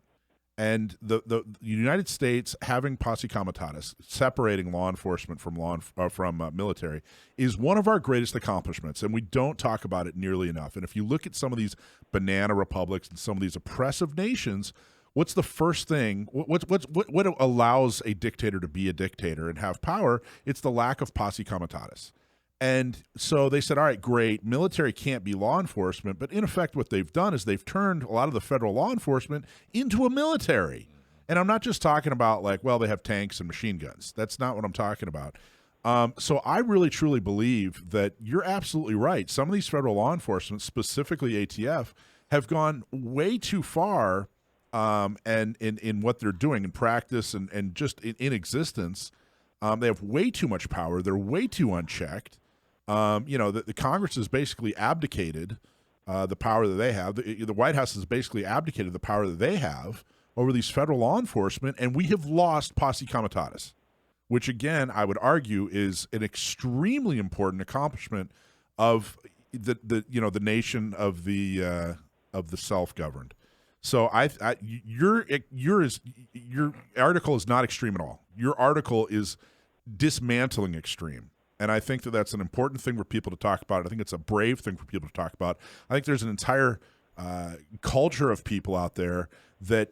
And the United States having posse comitatus, separating law enforcement from military, is one of our greatest accomplishments, and we don't talk about it nearly enough. And if you look at some of these banana republics and some of these oppressive nations, what's the first thing? What allows a dictator to be a dictator and have power? It's the lack of posse comitatus. And so they said, all right, great, military can't be law enforcement, but in effect what they've done is they've turned a lot of the federal law enforcement into a military. And I'm not just talking about they have tanks and machine guns. That's not what I'm talking about. So I really, truly believe that you're absolutely right. Some of these federal law enforcement, specifically ATF, have gone way too far and in what they're doing in practice and just in existence. They have way too much power. They're way too unchecked. The Congress has basically abdicated the power that they have. The White House has basically abdicated the power that they have over these federal law enforcement, and we have lost posse comitatus, which again I would argue is an extremely important accomplishment of the nation of the self-governed. So your article is not extreme at all. Your article is dismantling extreme. And I think that that's an important thing for people to talk about. I think it's a brave thing for people to talk about. I think there's an entire culture of people out there that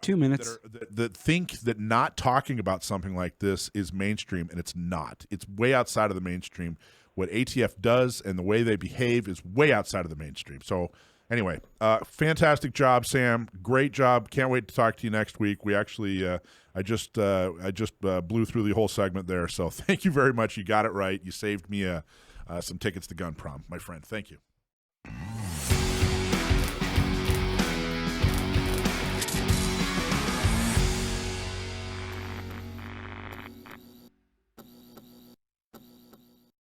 2 minutes that think that not talking about something like this is mainstream, and it's not. It's way outside of the mainstream. What ATF does and the way they behave is way outside of the mainstream. So Anyway, fantastic job, Sam. Great job. Can't wait to talk to you next week. We actually, I just blew through the whole segment there. So thank you very much. You got it right. You saved me some tickets to Gun Prom, my friend. Thank you.